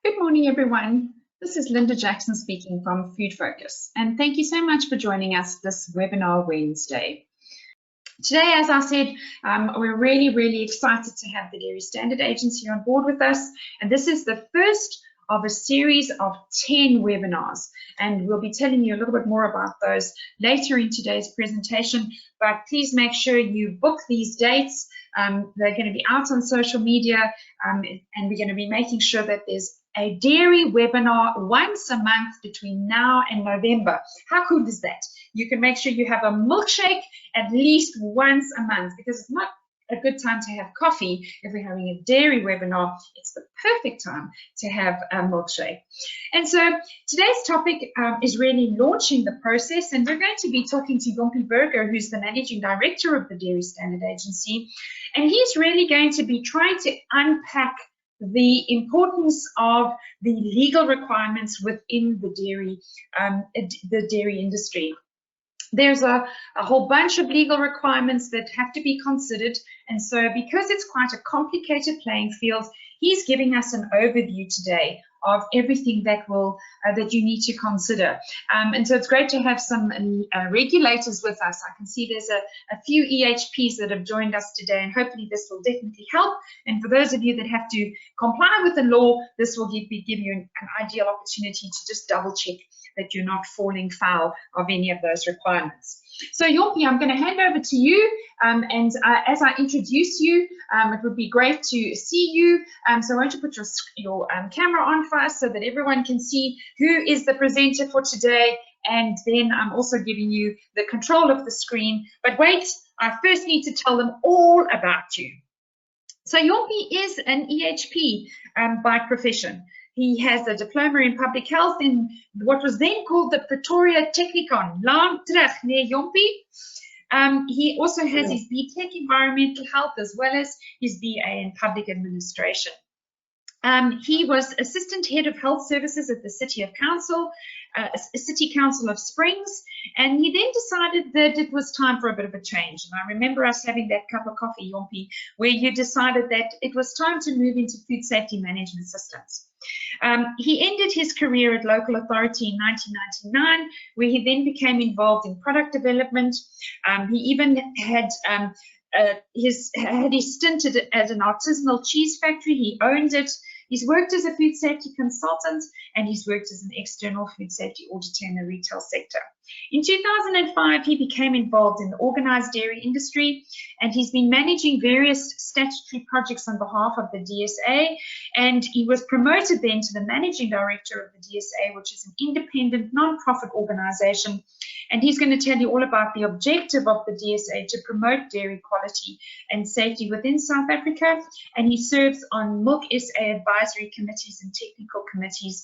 Good morning, everyone. This is Linda Jackson speaking from Food Focus, and thank you so much for joining us this webinar Wednesday. Today, as I said, we're really excited to have the Dairy Standard Agency on board with us, and this is the first of a series of 10 webinars, and we'll be telling you a little bit more about those later in today's presentation, but please make sure you book these dates. They're going to be out on social media, and we're going to be making sure that there's a dairy webinar once a month between now and November. How cool is that? You can make sure you have a milkshake at least once a month, because it's not a good time to have coffee if we're having a dairy webinar. It's the perfect time to have a milkshake. And so today's topic is really launching the process, and we're going to be talking to Jompie Burger, who's the Managing Director of the Dairy Standard Agency, and he's really going to be trying to unpack the importance of the legal requirements within the dairy industry. There's a whole bunch of legal requirements that have to be considered, and so because it's quite a complicated playing field, he's giving us an overview today of everything that you need to consider. And so it's great to have some regulators with us. I can see there's a few EHPs that have joined us today, and hopefully this will definitely help. And for those of you that have to comply with the law, this will give you an ideal opportunity to just double check that you're not falling foul of any of those requirements. So Jompie, I'm going to hand over to you, and as I introduce you, it would be great to see you. So why don't you put your camera on for us so that everyone can see who is the presenter for today, and then I'm also giving you the control of the screen. But wait, I first need to tell them all about you. So Jompie is an EHP by profession. He has a diploma in public health in what was then called the Pretoria Technikon. Lang terug, nee Jompie. He also has his BTech Environmental Health as well as his BA in Public Administration. He was Assistant Head of Health Services at the City Council of Springs, and he then decided that it was time for a bit of a change. And I remember us having that cup of coffee, Jompie, where you decided that it was time to move into food safety management systems. He ended his career at local authority in 1999, where he then became involved in product development. He even had his stint at an artisanal cheese factory. He owned it. He's worked as a food safety consultant, and he's worked as an external food safety auditor in the retail sector. In 2005, he became involved in the organised dairy industry, and he's been managing various statutory projects on behalf of the DSA, and he was promoted then to the Managing Director of the DSA, which is an independent non-profit organisation, and he's going to tell you all about the objective of the DSA to promote dairy quality and safety within South Africa, and he serves on Milk SA advisory committees and technical committees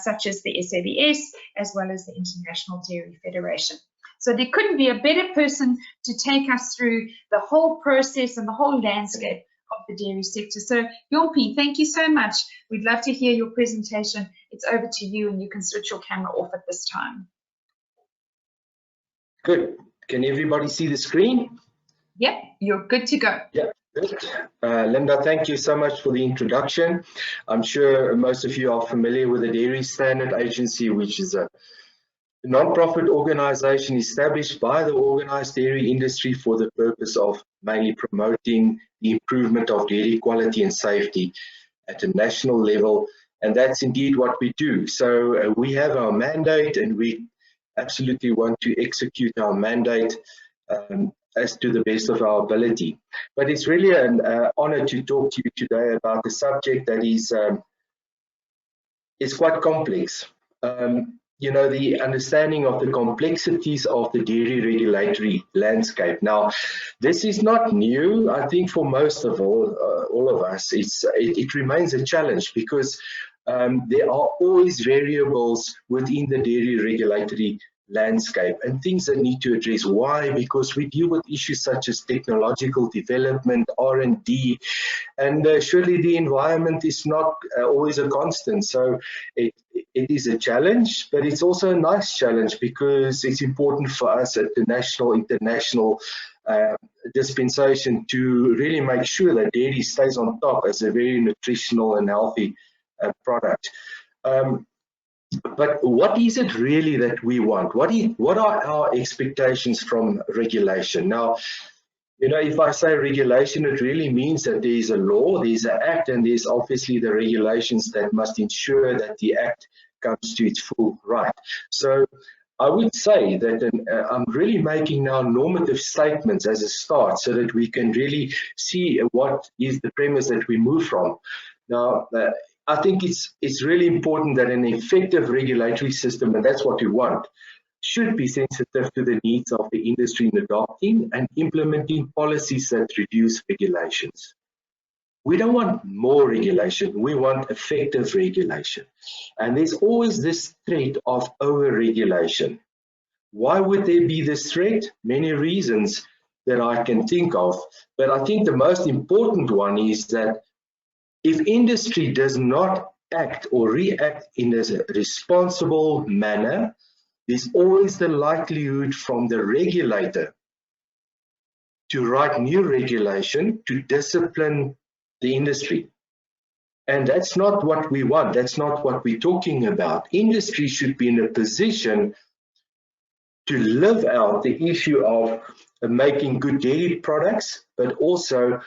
such as the SABS, as well as the International Dairy Federation. So there couldn't be a better person to take us through the whole process and the whole landscape of the dairy sector. So Jompie, thank you so much. We'd love to hear your presentation. It's over to you, and you can switch your camera off at this time. Good. Can everybody see the screen? Yep, you're good to go. Yeah. Good. Linda, thank you so much for the introduction. I'm sure most of you are familiar with the Dairy Standard Agency, which is a non-profit organization established by the organized dairy industry for the purpose of mainly promoting the improvement of dairy quality and safety at a national level, and that's indeed what we do. So we have our mandate, and we absolutely want to execute our mandate as to the best of our ability. But it's really an honor to talk to you today about the subject that is quite complex. You know, the understanding of the complexities of the dairy regulatory landscape. Now, this is not new. I think for most of all of us, it remains a challenge, because there are always variables within the dairy regulatory landscape and things that need to address. Why? Because we deal with issues such as technological development, R&D, and surely the environment is not always a constant. So it is a challenge, but it's also a nice challenge, because it's important for us at the national, international dispensation to really make sure that dairy stays on top as a very nutritional and healthy product. But what is it really that we want? What are our expectations from regulation? Now, you know, if I say regulation, it really means that there is a law, there's an act, and there's obviously the regulations that must ensure that the act comes to its full right. So I would say that I'm really making now normative statements as a start so that we can really see what is the premise that we move from. Now, I think it's really important that an effective regulatory system, and that's what we want, should be sensitive to the needs of the industry in adopting and implementing policies that reduce regulations. We don't want more regulation, we want effective regulation. And there's always this threat of over-regulation. Why would there be this threat? Many reasons that I can think of, but I think the most important one is that if industry does not act or react in a responsible manner, there's always the likelihood from the regulator to write new regulation to discipline the industry. And that's not what we want. That's not what we're talking about. Industry should be in a position to live out the issue of making good dairy products, but also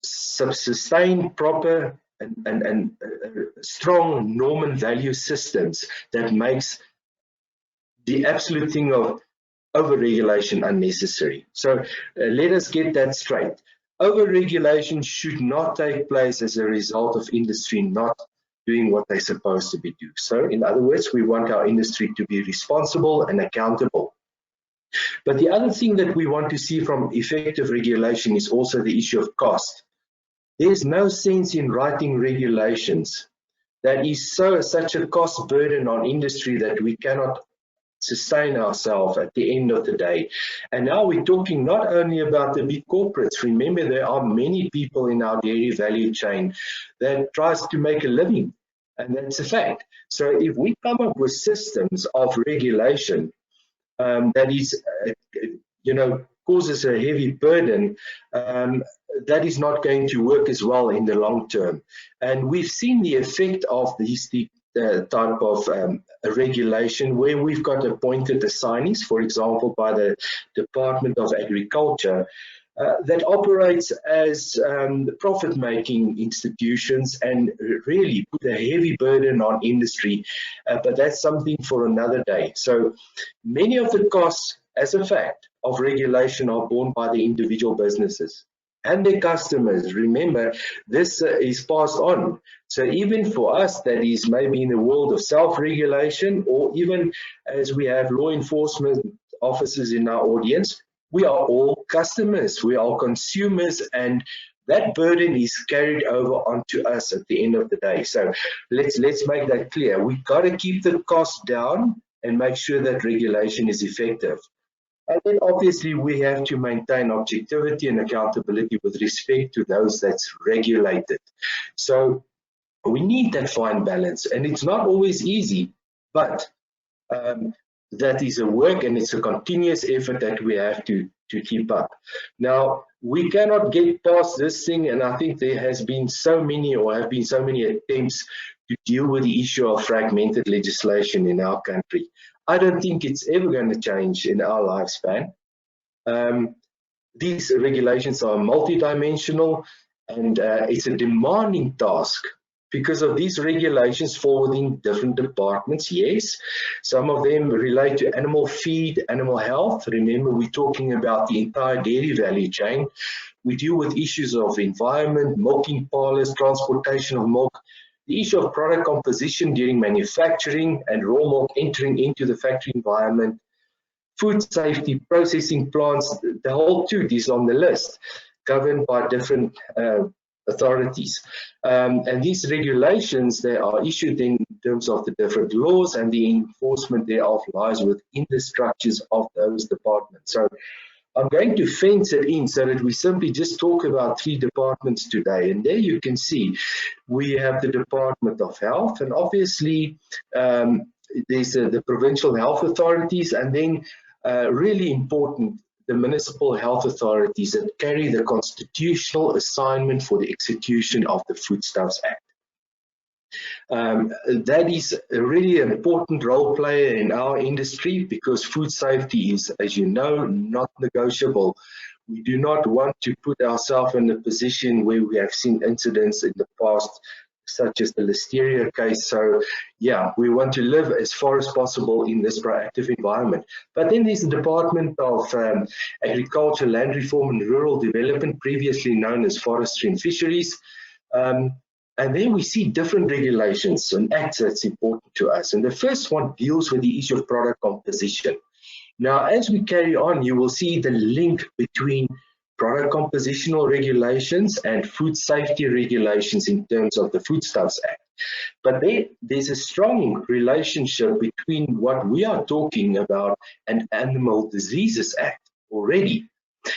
sustain proper and strong norm and value systems that makes the absolute thing of over-regulation unnecessary. So let us get that straight. Over-regulation should not take place as a result of industry not doing what they're supposed to be doing. So in other words, we want our industry to be responsible and accountable. But the other thing that we want to see from effective regulation is also the issue of cost. There's no sense in writing regulations that is such a cost burden on industry that we cannot sustain ourselves at the end of the day. And now we're talking not only about the big corporates. Remember, there are many people in our dairy value chain that tries to make a living, and that's a fact. So if we come up with systems of regulation that is, causes a heavy burden, that is not going to work as well in the long term. And we've seen the effect of these type of regulation where we've got appointed assignees, for example, by the Department of Agriculture, that operates as profit-making institutions and really put a heavy burden on industry, but that's something for another day. So many of the costs, as a fact, of regulation are borne by the individual businesses and their customers. Remember, this is passed on. So even for us that is maybe in the world of self-regulation, or even as we have law enforcement officers in our audience, we are all customers, we are consumers, and that burden is carried over onto us at the end of the day. So let's make that clear. We've got to keep the cost down and make sure that regulation is effective. And then obviously we have to maintain objectivity and accountability with respect to those that's regulated. So we need that fine balance, and it's not always easy, but that is a work and it's a continuous effort that we have to keep up. Now, we cannot get past this thing, and I think there has been so many attempts to deal with the issue of fragmented legislation in our country. I don't think it's ever going to change in our lifespan. These regulations are multidimensional, and it's a demanding task because of these regulations fall within different departments. Yes, some of them relate to animal feed, animal health. Remember, we're talking about the entire dairy value chain. We deal with issues of environment, milking parlors, transportation of milk, the issue of product composition during manufacturing and raw milk entering into the factory environment, food safety, processing plants, the whole toot is on the list, governed by different authorities. And these regulations, they are issued in terms of the different laws, and the enforcement thereof lies within the structures of those departments. So I'm going to fence it in so that we simply just talk about 3 departments today. And there you can see we have the Department of Health, and obviously there's the provincial health authorities, and then really important, the municipal health authorities that carry the constitutional assignment for the execution of the Foodstuffs Act. That is a really important role player in our industry, because food safety is, as you know, not negotiable. We do not want to put ourselves in a position where we have seen incidents in the past, such as the Listeria case. So yeah, we want to live as far as possible in this proactive environment. But then there's the Department of Agriculture, Land Reform and Rural Development, previously known as Forestry and Fisheries. And then we see different regulations and acts that's important to us. And the first one deals with the issue of product composition. Now, as we carry on, you will see the link between product compositional regulations and food safety regulations in terms of the Foodstuffs Act. But there's a strong relationship between what we are talking about and Animal Diseases Act already.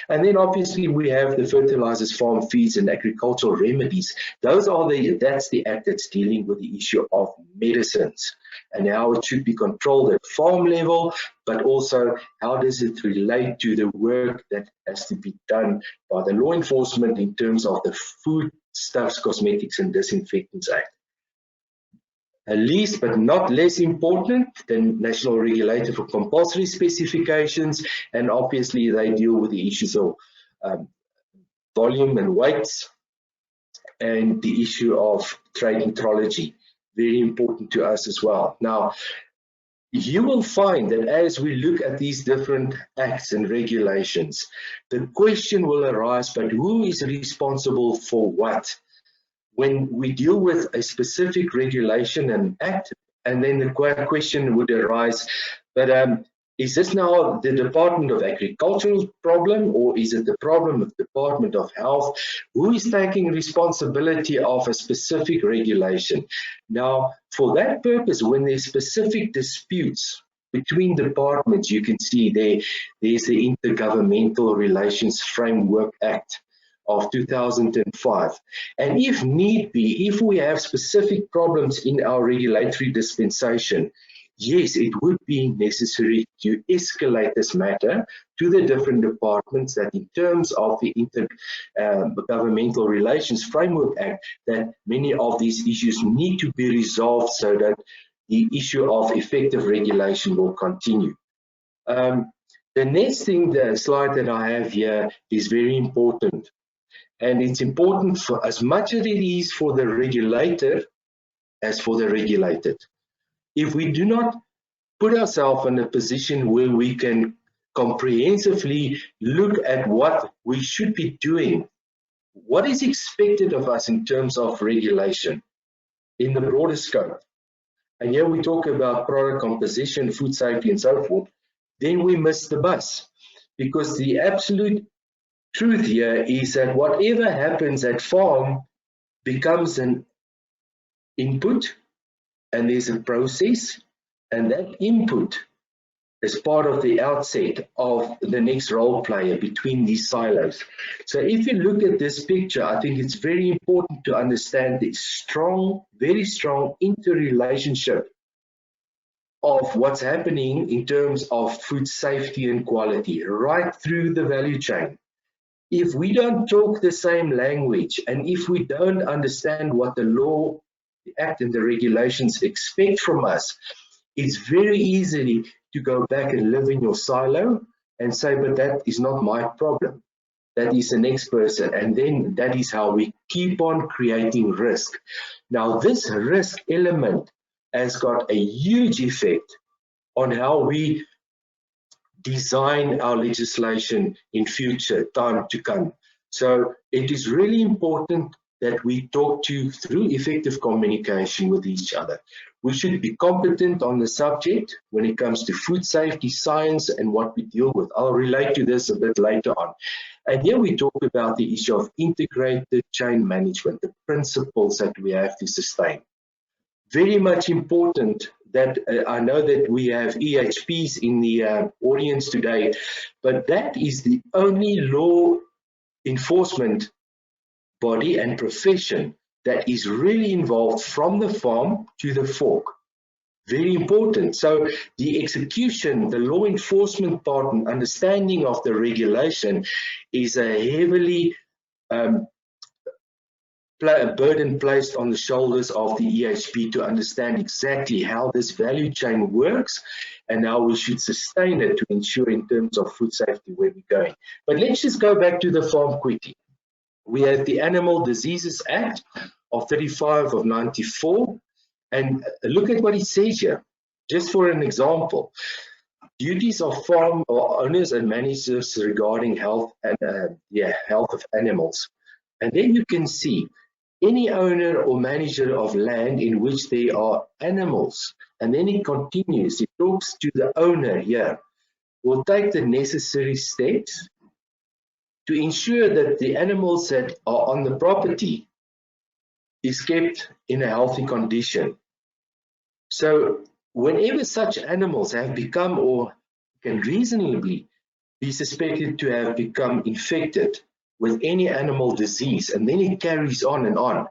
And then obviously we have the Fertilizers, Farm Feeds and Agricultural Remedies. That's the act that's dealing with the issue of medicines and how it should be controlled at farm level, but also how does it relate to the work that has to be done by the law enforcement in terms of the Foodstuffs, Cosmetics and Disinfectants Act. Least but not less important, the National Regulator for Compulsory Specifications, and obviously they deal with the issues of volume and weights, and the issue of trade metrology, very important to us as well. Now, you will find that as we look at these different acts and regulations, the question will arise, but who is responsible for what? When we deal with a specific regulation and act, and then the question would arise, but is this now the Department of Agricultural problem, or is it the problem of the Department of Health? Who is taking responsibility of a specific regulation? Now, for that purpose, when there's specific disputes between departments, you can see there's the Intergovernmental Relations Framework Act of 2005. And if need be, if we have specific problems in our regulatory dispensation, yes, it would be necessary to escalate this matter to the different departments, that in terms of the Intergovernmental Relations Framework Act, that many of these issues need to be resolved so that the issue of effective regulation will continue. The next thing, the slide that I have here, is very important. And it's important for as much as it is for the regulator as for the regulated. If we do not put ourselves in a position where we can comprehensively look at what we should be doing, what is expected of us in terms of regulation in the broader scope, and here we talk about product composition, food safety and so forth, then we miss the bus. Because the absolute truth here is that whatever happens at farm becomes an input, and there's a process, and that input is part of the outset of the next role player between these silos. So if you look at this picture, I think it's very important to understand the strong, very strong interrelationship of what's happening in terms of food safety and quality right through the value chain. If we don't talk the same language, and if we don't understand what the law, the act and the regulations expect from us, it's very easy to go back and live in your silo and say, but that is not my problem. That is the next person. And then that is how we keep on creating risk. Now, this risk element has got a huge effect on how we design our legislation in future time to come. So it is really important that we talk to through effective communication with each other. We should be competent on the subject when it comes to food safety, science, and what we deal with. I'll relate to this a bit later on. And here we talk about the issue of integrated chain management, the principles that we have to sustain. Very much important that I know that we have EHPs in the audience today, but that is the only law enforcement body and profession that is really involved from the farm to the fork. Very important. So the execution, the law enforcement part and understanding of the regulation is a heavily a burden placed on the shoulders of the EHP to understand exactly how this value chain works and how we should sustain it to ensure in terms of food safety where we're going. But let's just go back to the farm quickly. We have the Animal Diseases Act of 35 of 94, and look at what it says here. Just for an example, duties of farm owners and managers regarding health and health of animals. And then you can see any owner or manager of land in which there are animals, and then it continues, it talks to the owner here, will take the necessary steps to ensure that the animals that are on the property is kept in a healthy condition. So whenever such animals have become or can reasonably be suspected to have become infected with any animal disease, and then it carries on and on.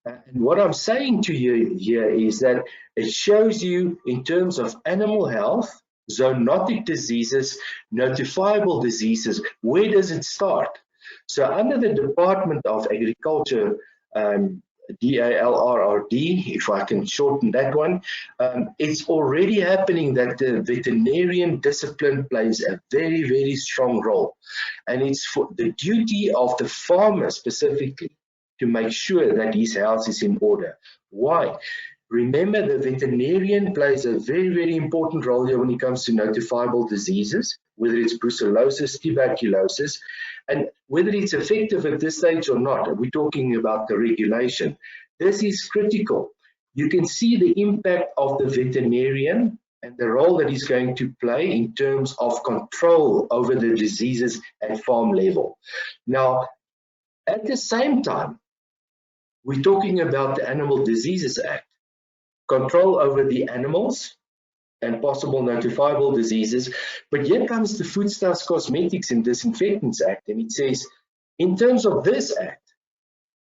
And what I'm saying to you here is that it shows you in terms of animal health, zoonotic diseases, notifiable diseases, where does it start? So under the Department of Agriculture, DALRRD, if I can shorten that one, it's already happening that the veterinarian discipline plays a very, very strong role. And it's for the duty of the farmer specifically to make sure that his house is in order. Why? Remember, the veterinarian plays a very, very important role here when it comes to notifiable diseases, whether it's brucellosis, tuberculosis, and whether it's effective at this stage or not. We're talking about the regulation. This is critical. You can see the impact of the veterinarian and the role that he's going to play in terms of control over the diseases at farm level. Now, at the same time, we're talking about the Animal Diseases Act, control over the animals and possible notifiable diseases. But here comes the Foodstuffs, Cosmetics and Disinfectants Act, and it says, in terms of this act,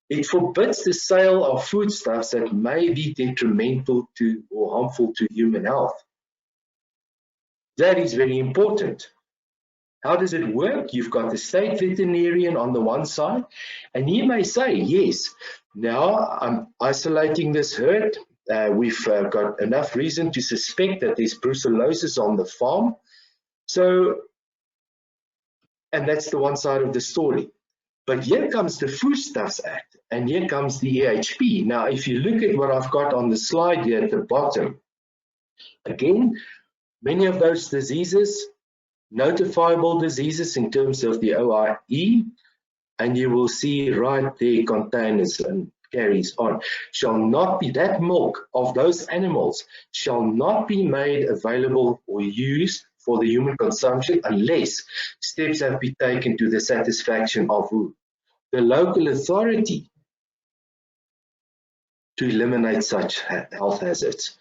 it forbids the sale of foodstuffs that may be detrimental to or harmful to human health. That is very important. How does it work? You've got the state veterinarian on the one side, and he may say, yes, now I'm isolating this herd. We've got enough reason to suspect that there's brucellosis on the farm. So, and that's the one side of the story. But here comes the Foodstuffs Act, and here comes the EHP. Now, if you look at what I've got on the slide here at the bottom, again, many of those diseases, notifiable diseases in terms of the OIE, and you will see right there containers and carries on, shall not be, that milk of those animals shall not be made available or used for the human consumption unless steps have been taken to the satisfaction of who? The local authority to eliminate such health hazards.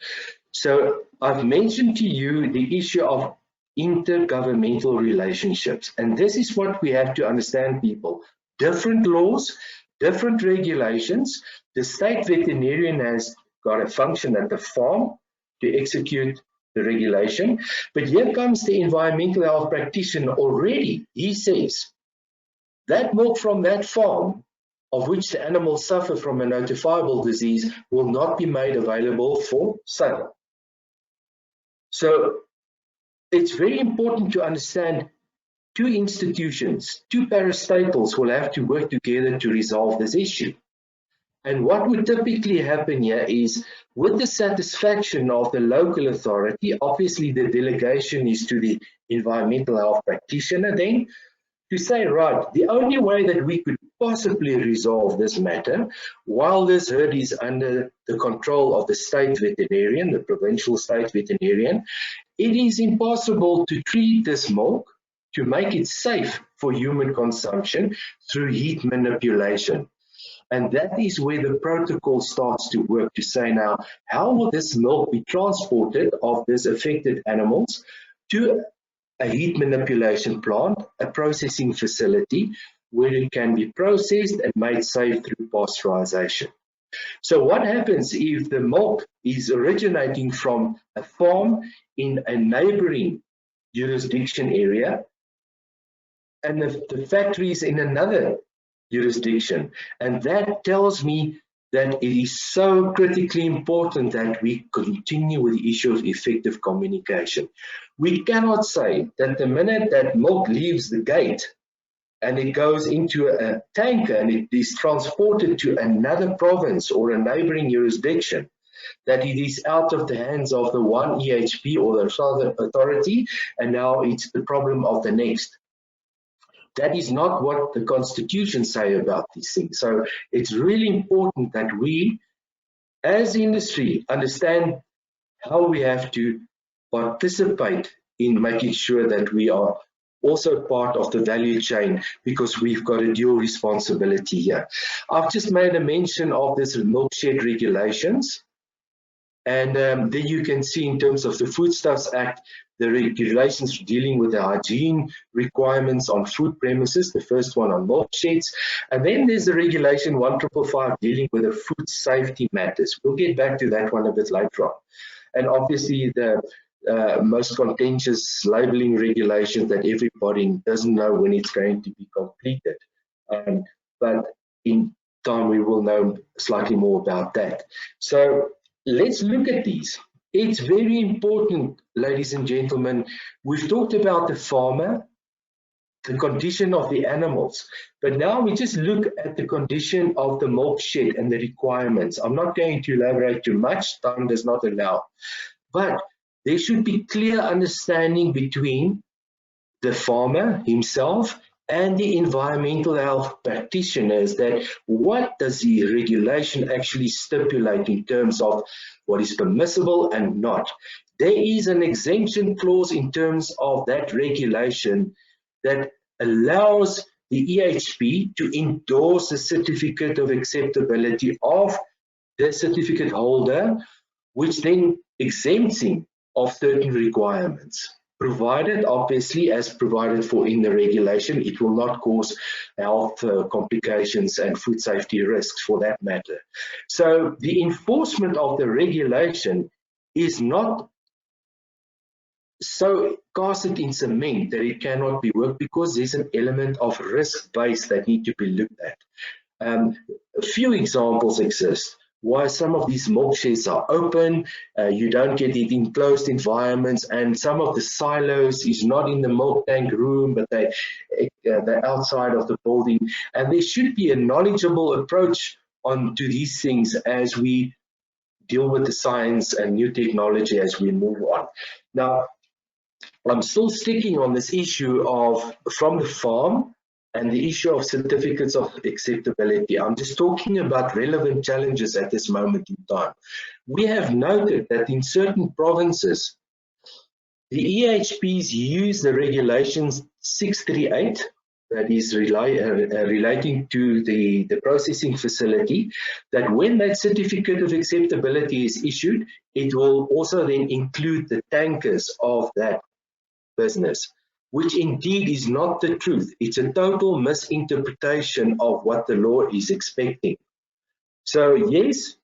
So I've mentioned to you the issue of intergovernmental relationships, and this is what we have to understand, people. Different laws, different regulations. The state veterinarian has got a function at the farm to execute the regulation, but here comes the environmental health practitioner already. He says that milk from that farm of which the animals suffer from a notifiable disease will not be made available for sale. So it's very important to understand two institutions, two parastatals will have to work together to resolve this issue. And what would typically happen here is, with the satisfaction of the local authority, obviously the delegation is to the environmental health practitioner then, to say, right, the only way that we could possibly resolve this matter, while this herd is under the control of the state veterinarian, the provincial state veterinarian, it is impossible to treat this milk to make it safe for human consumption through heat manipulation. And that is where the protocol starts to work, to say now, how will this milk be transported of these affected animals to a heat manipulation plant, a processing facility, where it can be processed and made safe through pasteurization. So what happens if the milk is originating from a farm in a neighboring jurisdiction area and the factory is in another jurisdiction. And that tells me that it is so critically important that we continue with the issue of effective communication. We cannot say that the minute that milk leaves the gate and it goes into a tanker and it is transported to another province or a neighboring jurisdiction, that it is out of the hands of the one EHP or the southern authority, and now it's the problem of the next. That is not what the Constitution say about these things. So it's really important that we, as industry, understand how we have to participate in making sure that we are also part of the value chain, because we've got a dual responsibility here. I've just made a mention of this milk shed regulations. And then you can see in terms of the Foodstuffs Act, the regulations dealing with the hygiene requirements on food premises, the first one on milk sheds. And then there's the regulation 1555 dealing with the food safety matters. We'll get back to that one a bit later on. And obviously the most contentious labeling regulations that everybody doesn't know when it's going to be completed. But in time we will know slightly more about that. So let's look at these. It's very important, ladies and gentlemen. We've talked about the farmer, the condition of the animals, but now we just look at the condition of the milk shed and the requirements. I'm not going to elaborate too much, time does not allow, but there should be clear understanding between the farmer himself and the environmental health practitioners, that what does the regulation actually stipulate in terms of what is permissible and not. There is an exemption clause in terms of that regulation that allows the EHP to endorse a certificate of acceptability of the certificate holder, which then exempts him of certain requirements, provided, obviously, as provided for in the regulation, it will not cause health complications and food safety risks for that matter. So the enforcement of the regulation is not so casted in cement that it cannot be worked, because there's an element of risk base that need to be looked at. A few examples exist. Why some of these milk sheds are open, you don't get it in closed environments, and some of the silos is not in the milk tank room, but they're outside of the building. And there should be a knowledgeable approach to these things as we deal with the science and new technology as we move on. Now, I'm still sticking on this issue of from the farm and the issue of certificates of acceptability. I'm just talking about relevant challenges at this moment in time. We have noted that in certain provinces, the EHPs use the regulations 638, that is relating to the processing facility, that when that certificate of acceptability is issued, it will also then include the tankers of that business, which indeed is not the truth. It's a total misinterpretation of what the law is expecting. So yes,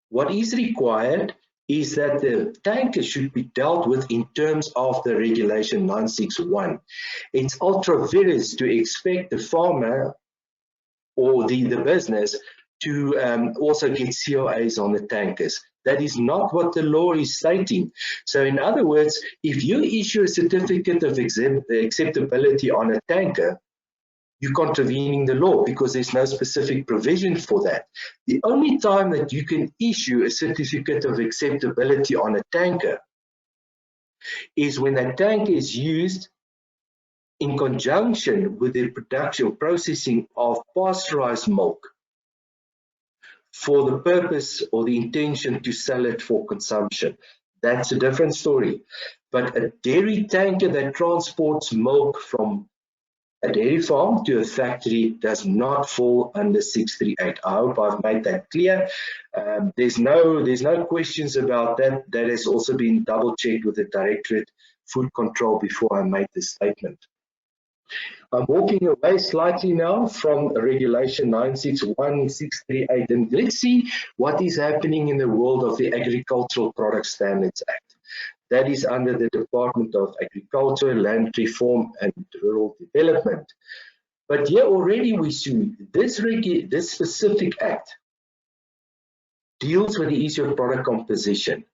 what is required is that the tanker should be dealt with in terms of the regulation 961. It's ultra vires to expect the farmer or the business to also get COAs on the tankers. That is not what the law is stating. So in other words, if you issue a certificate of acceptability on a tanker, you're contravening the law, because there's no specific provision for that. The only time that you can issue a certificate of acceptability on a tanker is when that tanker is used in conjunction with the production processing of pasteurized milk for the purpose or the intention to sell it for consumption. That's a different story. But a dairy tanker that transports milk from a dairy farm to a factory does not fall under 638. I hope I've made that clear. There's no questions about that. That has also been double checked with the Directorate Food Control before I made this statement. I'm walking away slightly now from Regulation 961, 638, and let's see what is happening in the world of the Agricultural Product Standards Act. That is under the Department of Agriculture, Land Reform and Rural Development. But here already we see this specific act deals with the issue of product composition.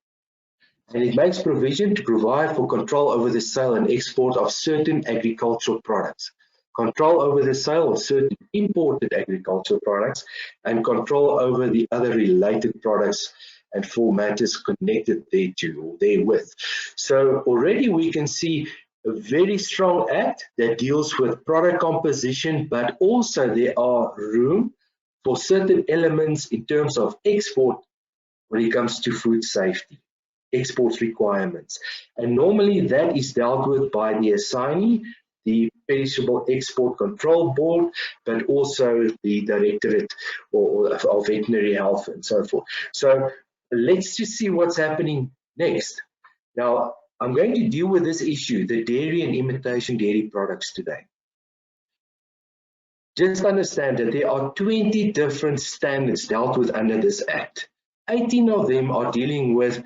And it makes provision to provide for control over the sale and export of certain agricultural products, control over the sale of certain imported agricultural products, and control over the other related products and for matters connected thereto or therewith. So already we can see a very strong act that deals with product composition, but also there are room for certain elements in terms of export when it comes to food safety, export requirements. And normally that is dealt with by the assignee, the Perishable Export Control Board, but also the Directorate of Veterinary Health and so forth. So let's just see what's happening next. Now, I'm going to deal with this issue, the dairy and imitation dairy products today. Just understand that there are 20 different standards dealt with under this Act. 18 of them are dealing with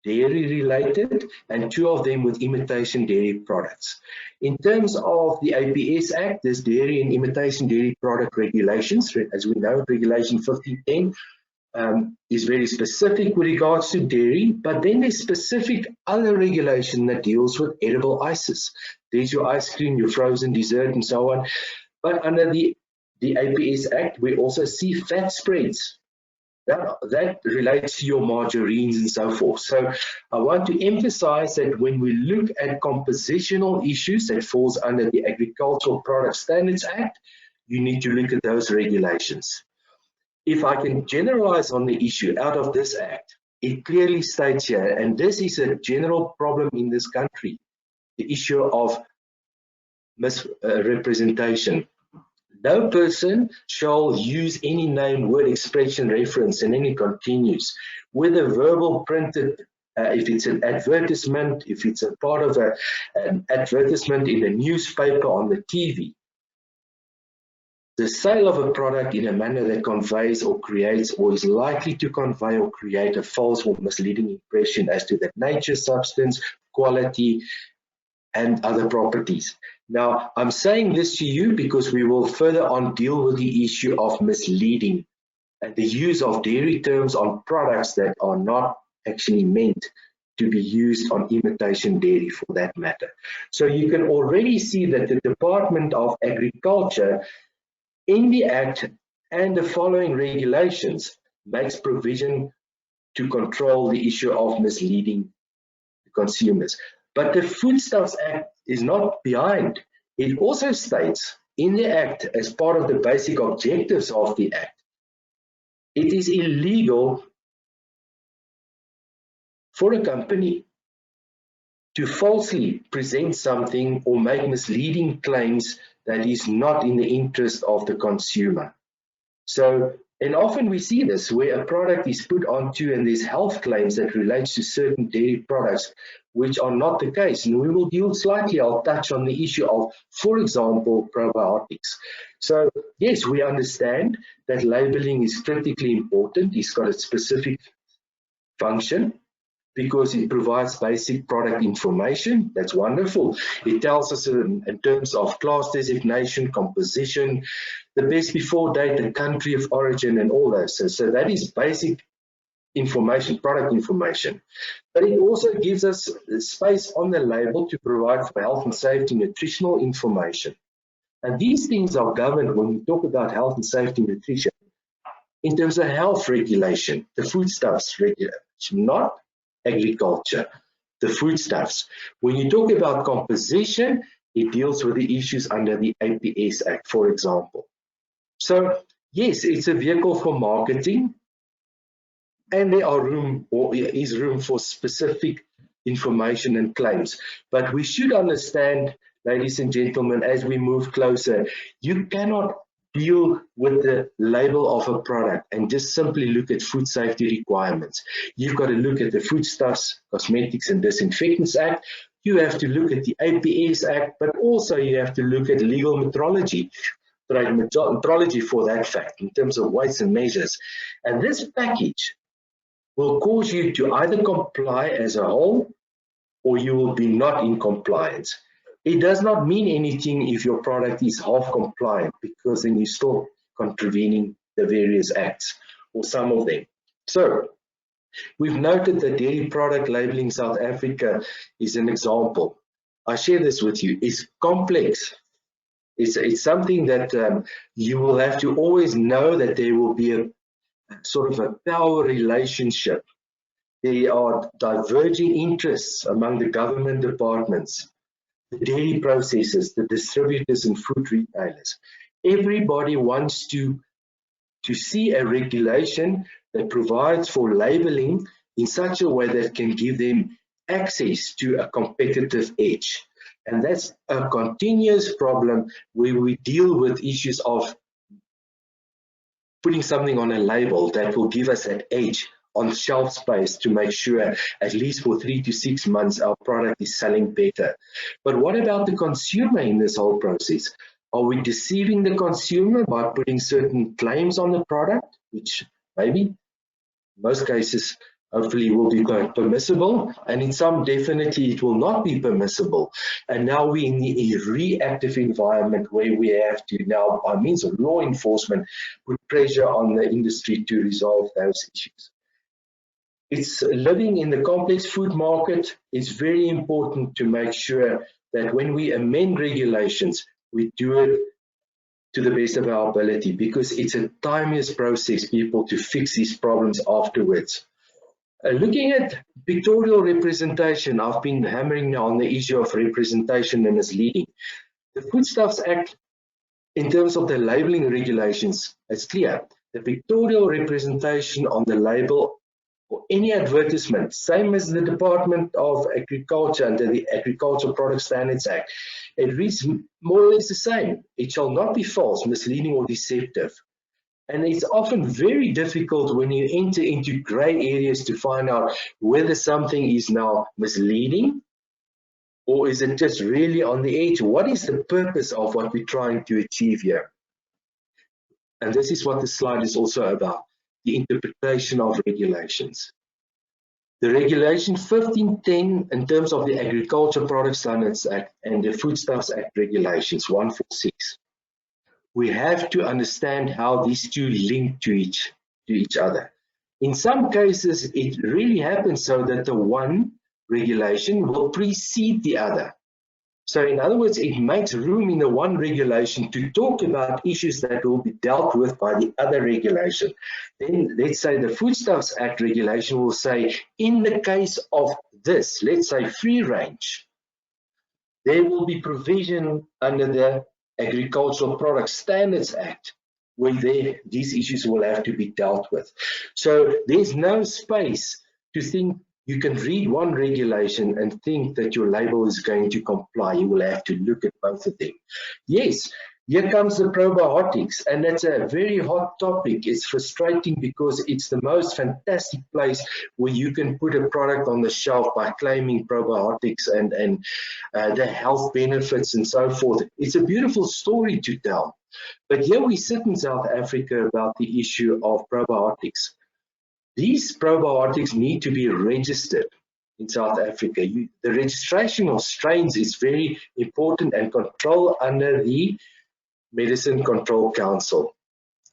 dairy related and 2 of them with imitation dairy products. In terms of the APS Act, this Dairy and Imitation Dairy Product Regulations, as we know, Regulation 1510 is very specific with regards to dairy, but then there's specific other regulation that deals with edible ices. There's your ice cream, your frozen dessert and so on. But under the APS Act, we also see fat spreads. That relates to your margarines and so forth. So I want to emphasize that when we look at compositional issues that falls under the Agricultural Product Standards Act, you need to look at those regulations. If I can generalize on the issue out of this Act, it clearly states here, and this is a general problem in this country, the issue of misrepresentation. No person shall use any name, word, expression, reference, and then it continues. Whether verbal, printed, if it's an advertisement, if it's a part of an advertisement in a newspaper, on the TV. The sale of a product in a manner that conveys or creates or is likely to convey or create a false or misleading impression as to the nature, substance, quality, and other properties. Now, I'm saying this to you because we will further on deal with the issue of misleading and the use of dairy terms on products that are not actually meant to be used on imitation dairy for that matter. So you can already see that the Department of Agriculture in the Act and the following regulations makes provision to control the issue of misleading consumers. But the Foodstuffs Act is not behind. It also states in the Act, as part of the basic objectives of the Act, it is illegal for a company to falsely present something or make misleading claims that is not in the interest of the consumer. So, and often we see this where a product is put onto and there's health claims that relates to certain dairy products, which are not the case. And we will deal slightly, I'll touch on the issue of, for example, probiotics. So yes, we understand that labeling is critically important. It's got a specific function because it provides basic product information. That's wonderful. It tells us in terms of class designation, composition, the best before date, the country of origin, and all those. So that is basic information, product information. But it also gives us space on the label to provide for health and safety nutritional information. And these things are governed when we talk about health and safety nutrition in terms of health regulation, the Foodstuffs regulation, not agriculture, the Foodstuffs. When you talk about composition, it deals with the issues under the APS Act, for example. So yes, it's a vehicle for marketing, and there are room, or is room for specific information and claims. But we should understand, ladies and gentlemen, as we move closer, you cannot deal with the label of a product and just simply look at food safety requirements. You've got to look at the Foodstuffs, Cosmetics and Disinfectants Act. You have to look at the APS Act, but also you have to look at legal metrology, trade metrology for that fact, in terms of weights and measures. And this package will cause you to either comply as a whole, or you will be not in compliance. It does not mean anything if your product is half compliant, because then you're still contravening the various acts, or some of them. So we've noted that dairy product labeling South Africa is an example. I share this with you. It's complex. It's something that you will have to always know that there will be a sort of a power relationship. There are diverging interests among the government departments, the dairy processors, the distributors and food retailers. Everybody wants to see a regulation that provides for labeling in such a way that can give them access to a competitive edge. And that's a continuous problem where we deal with issues of putting something on a label that will give us an edge on shelf space to make sure at least for 3 to 6 months our product is selling better. But what about the consumer in this whole process? Are we deceiving the consumer by putting certain claims on the product, which maybe in most cases hopefully will be permissible, and in some definitely it will not be permissible. And now we're in a reactive environment where we have to now, by means of law enforcement, put pressure on the industry to resolve those issues. It's living in the complex food market. It's very important to make sure that when we amend regulations, we do it to the best of our ability, because it's a timeless process, people, to fix these problems afterwards. Looking at pictorial representation, I've been hammering now on the issue of representation and misleading. The Foodstuffs Act, in terms of the labeling regulations, it's clear. The pictorial representation on the label or any advertisement, same as the Department of Agriculture under the Agricultural Product Standards Act, it reads more or less the same. It shall not be false, misleading or deceptive. And it's often very difficult when you enter into grey areas to find out whether something is now misleading or is it just really on the edge. What is the purpose of what we're trying to achieve here? And this is what the slide is also about, the interpretation of regulations. The regulation 1510 in terms of the Agricultural Product Standards Act and the Foodstuffs Act regulations 146. We have to understand how these two link to each other. In some cases, it really happens so that the one regulation will precede the other. So in other words, it makes room in the one regulation to talk about issues that will be dealt with by the other regulation. Then let's say the Foodstuffs Act regulation will say, in the case of this, let's say free range, there will be provision under the Agricultural Product Standards Act where these issues will have to be dealt with. So there's no space to think you can read one regulation and think that your label is going to comply. You will have to look at both of them. Yes, here comes the probiotics, and that's a very hot topic. It's frustrating because it's the most fantastic place where you can put a product on the shelf by claiming probiotics and the health benefits and so forth. It's a beautiful story to tell. But here we sit in South Africa about the issue of probiotics. These probiotics need to be registered in South Africa. The registration of strains is very important and controlled under the Medicine Control Council.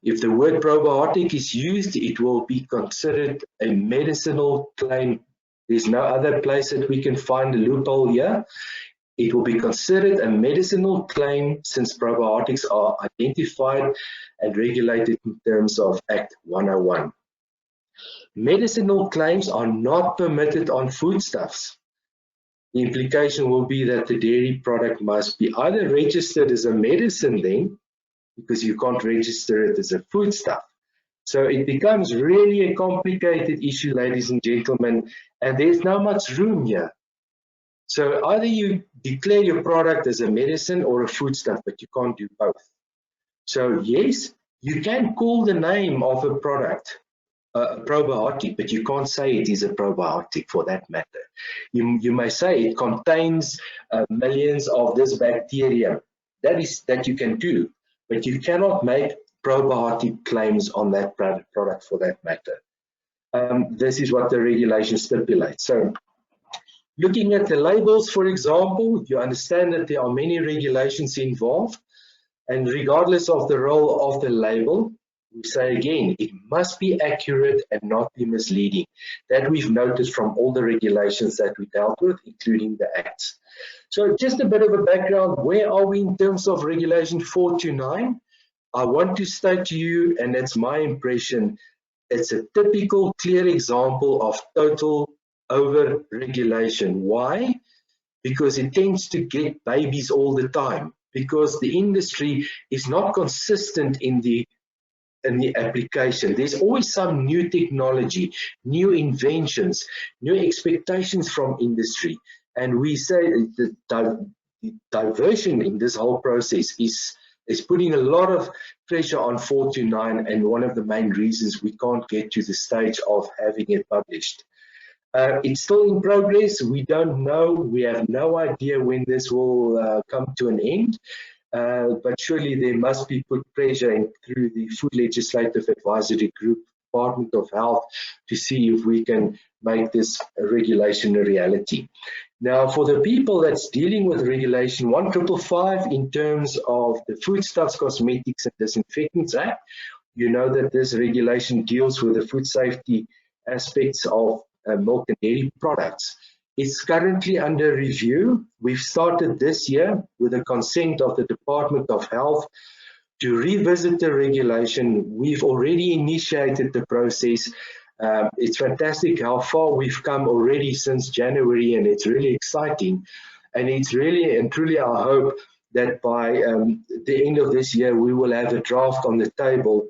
If the word probiotic is used, it will be considered a medicinal claim. There's no other place that we can find a loophole here. It will be considered a medicinal claim since probiotics are identified and regulated in terms of Act 101. Medicinal claims are not permitted on foodstuffs. The implication will be that the dairy product must be either registered as a medicine then, because you can't register it as a foodstuff. So it becomes really a complicated issue, ladies and gentlemen, and there's not much room here. So either you declare your product as a medicine or a foodstuff, but you can't do both. So yes, you can call the name of a product a probiotic, but you can't say it is a probiotic for that matter. You may say it contains millions of this bacteria. That you can do, but you cannot make probiotic claims on that product for that matter. This is what the regulation stipulates. So Looking at the labels, for example, you understand that there are many regulations involved, and regardless of the role of the label, we say again, it must be accurate and not be misleading. That we've noticed from all the regulations that we dealt with, including the acts. So just a bit of a background, where are we in terms of regulation 429? I want to state to you, and that's my impression, it's a typical clear example of total over-regulation. Why? Because it tends to get babies all the time, because the industry is not consistent in the application. There's always some new technology, new inventions, new expectations from industry. And we say the diversion in this whole process is putting a lot of pressure on 429, and one of the main reasons we can't get to the stage of having it published. It's still in progress. We don't know. We have no idea when this will come to an end. But surely there must be put pressure in through the Food Legislative Advisory Group, Department of Health, to see if we can make this regulation a reality. Now, for the people that's dealing with Regulation 1555 in terms of the Foodstuffs, Cosmetics and Disinfectants Act, you know that this regulation deals with the food safety aspects of milk and dairy products. It's currently under review. We've started this year with the consent of the Department of Health to revisit the regulation. We've already initiated the process. It's fantastic how far we've come already since January, and it's really exciting. And it's really and truly our hope that by the end of this year, we will have a draft on the table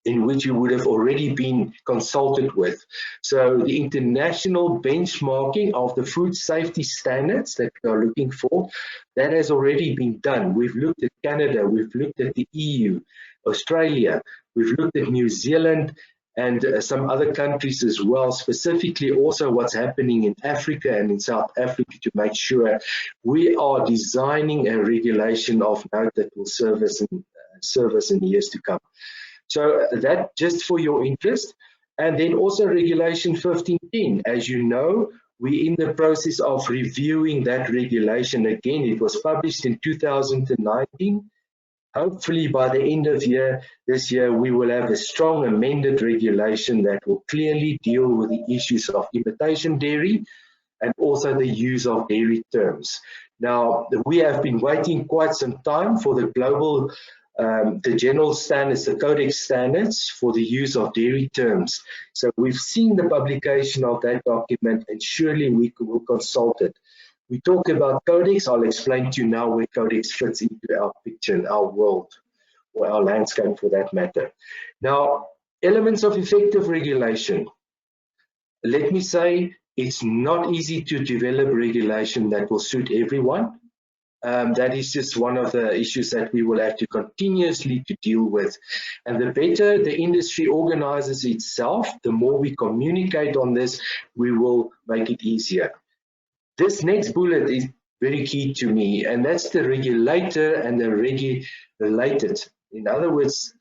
in which you would have already been consulted with. So the international benchmarking of the food safety standards that we are looking for, that has already been done. We've looked at Canada, we've looked at the EU, Australia, we've looked at New Zealand and some other countries as well, specifically also what's happening in Africa and in South Africa, to make sure we are designing a regulation of note that will serve us in years to come. So that just for your interest. And then also Regulation 1510. As you know, we're in the process of reviewing that regulation again. It was published in 2019. Hopefully by the end of this year, we will have a strong amended regulation that will clearly deal with the issues of imitation dairy and also the use of dairy terms. Now, we have been waiting quite some time for the global the general standards, the Codex standards for the use of dairy terms. So we've seen the publication of that document, and surely we will consult it. We talk about Codex. I'll explain to you now where Codex fits into our picture and our world, or our landscape for that matter. Now, elements of effective regulation. Let me say, it's not easy to develop regulation that will suit everyone. That is just one of the issues that we will have to continuously to deal with. And the better the industry organizes itself, the more we communicate on this, we will make it easier. This next bullet is very key to me, and that's the regulator and the regulated. In other words,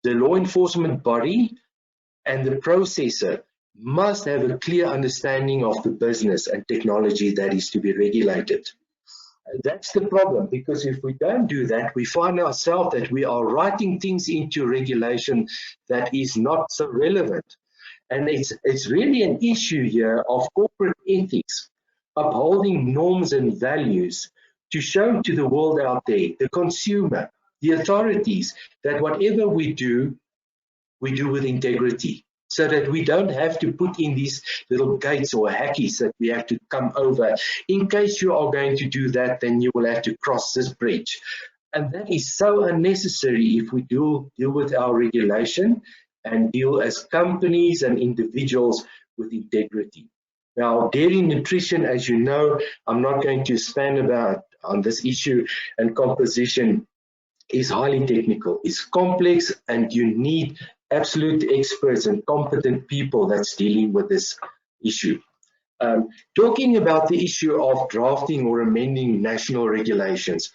the law enforcement body and the processor must have a clear understanding of the business and technology that is to be regulated. That's the problem, because if we don't do that, we find ourselves that we are writing things into regulation that is not so relevant. And it's really an issue here of corporate ethics, upholding norms and values to show to the world out there, the consumer, the authorities, that whatever we do with integrity, so that we don't have to put in these little gates or hackies that we have to come over. In case you are going to do that, then you will have to cross this bridge. And that is so unnecessary if we deal with our regulation and deal as companies and individuals with integrity. Now, dairy nutrition, as you know, I'm not going to expand about on this issue, and composition is highly technical. It's complex, and you need absolute experts and competent people that's dealing with this issue. Talking about the issue of drafting or amending national regulations.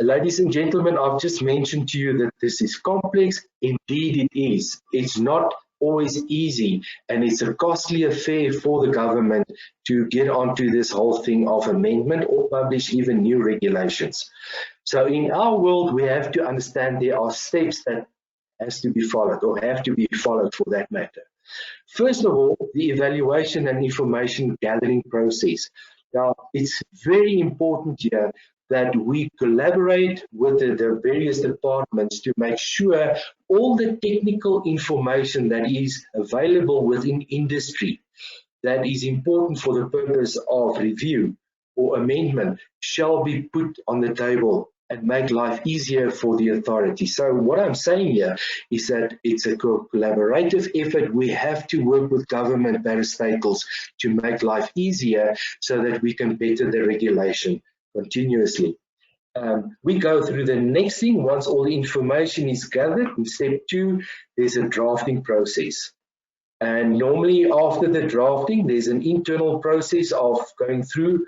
Ladies and gentlemen, I've just mentioned to you that this is complex. Indeed it is. It's not always easy, and it's a costly affair for the government to get onto this whole thing of amendment or publish even new regulations. So in our world, we have to understand there are steps that has to be followed, or have to be followed for that matter. First of all, the evaluation and information gathering process. Now, it's very important here that we collaborate with the various departments to make sure all the technical information that is available within industry that is important for the purpose of review or amendment shall be put on the table and make life easier for the authority. So what I'm saying here is that it's a collaborative effort. We have to work with government parastatals to make life easier so that we can better the regulation continuously. We go through the next thing. Once all the information is gathered, in step 2, there's a drafting process. And normally after the drafting, there's an internal process of going through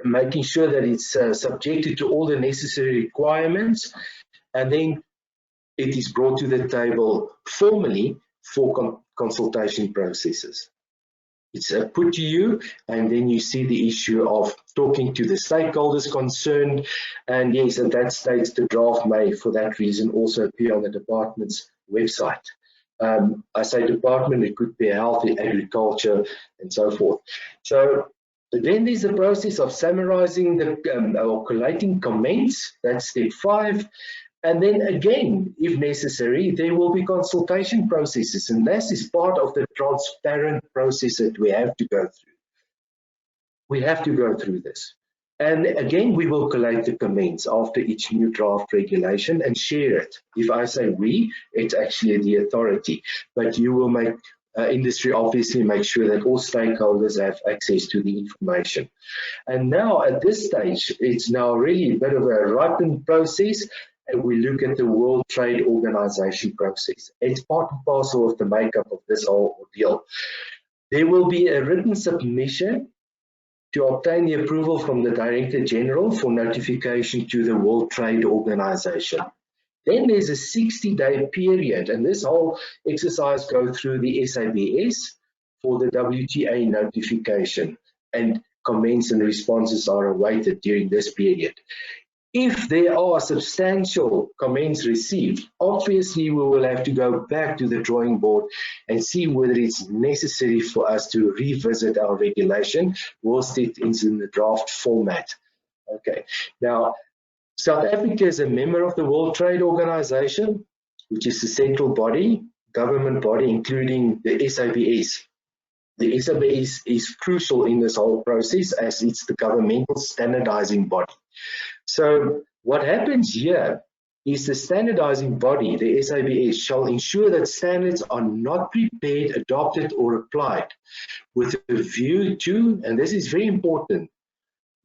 making sure that it's subjected to all the necessary requirements, and then it is brought to the table formally for consultation processes. It's put to you, and then you see the issue of talking to the stakeholders concerned, and yes, at that stage the draft may for that reason also appear on the department's website. I say department, it could be health, agriculture, and so forth. So then there's the process of summarizing or collating comments. That's step 5. And then again, if necessary, there will be consultation processes, and this is part of the transparent process that we have to go through. We have to go through this. And again, we will collate the comments after each new draft regulation and share it. If I say we, it's actually the authority, but you will make industry obviously make sure that all stakeholders have access to the information. And now at this stage, it's now really a bit of a ripened process, and we look at the World Trade Organization process. It's part and parcel of the makeup of this whole ordeal. There will be a written submission to obtain the approval from the Director General for notification to the World Trade Organization. Then there's a 60-day period, and this whole exercise goes through the SABS for the WTA notification, and comments and responses are awaited during this period. If there are substantial comments received, obviously we will have to go back to the drawing board and see whether it's necessary for us to revisit our regulation whilst it is in the draft format. Okay, now South Africa is a member of the World Trade Organization, which is the central body, government body, including the SABS. The SABS is crucial in this whole process as it's the governmental standardizing body. So what happens here is the standardizing body, the SABS, shall ensure that standards are not prepared, adopted, or applied with a view to, and this is very important,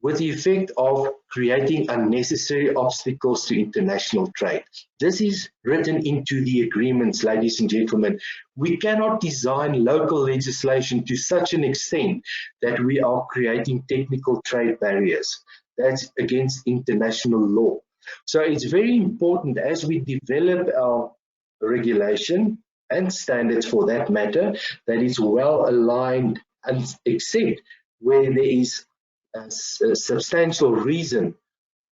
with the effect of creating unnecessary obstacles to international trade. This is written into the agreements, ladies and gentlemen. We cannot design local legislation to such an extent that we are creating technical trade barriers. That's against international law. So it's very important as we develop our regulation and standards for that matter, that it's well aligned, and except where there is a substantial reason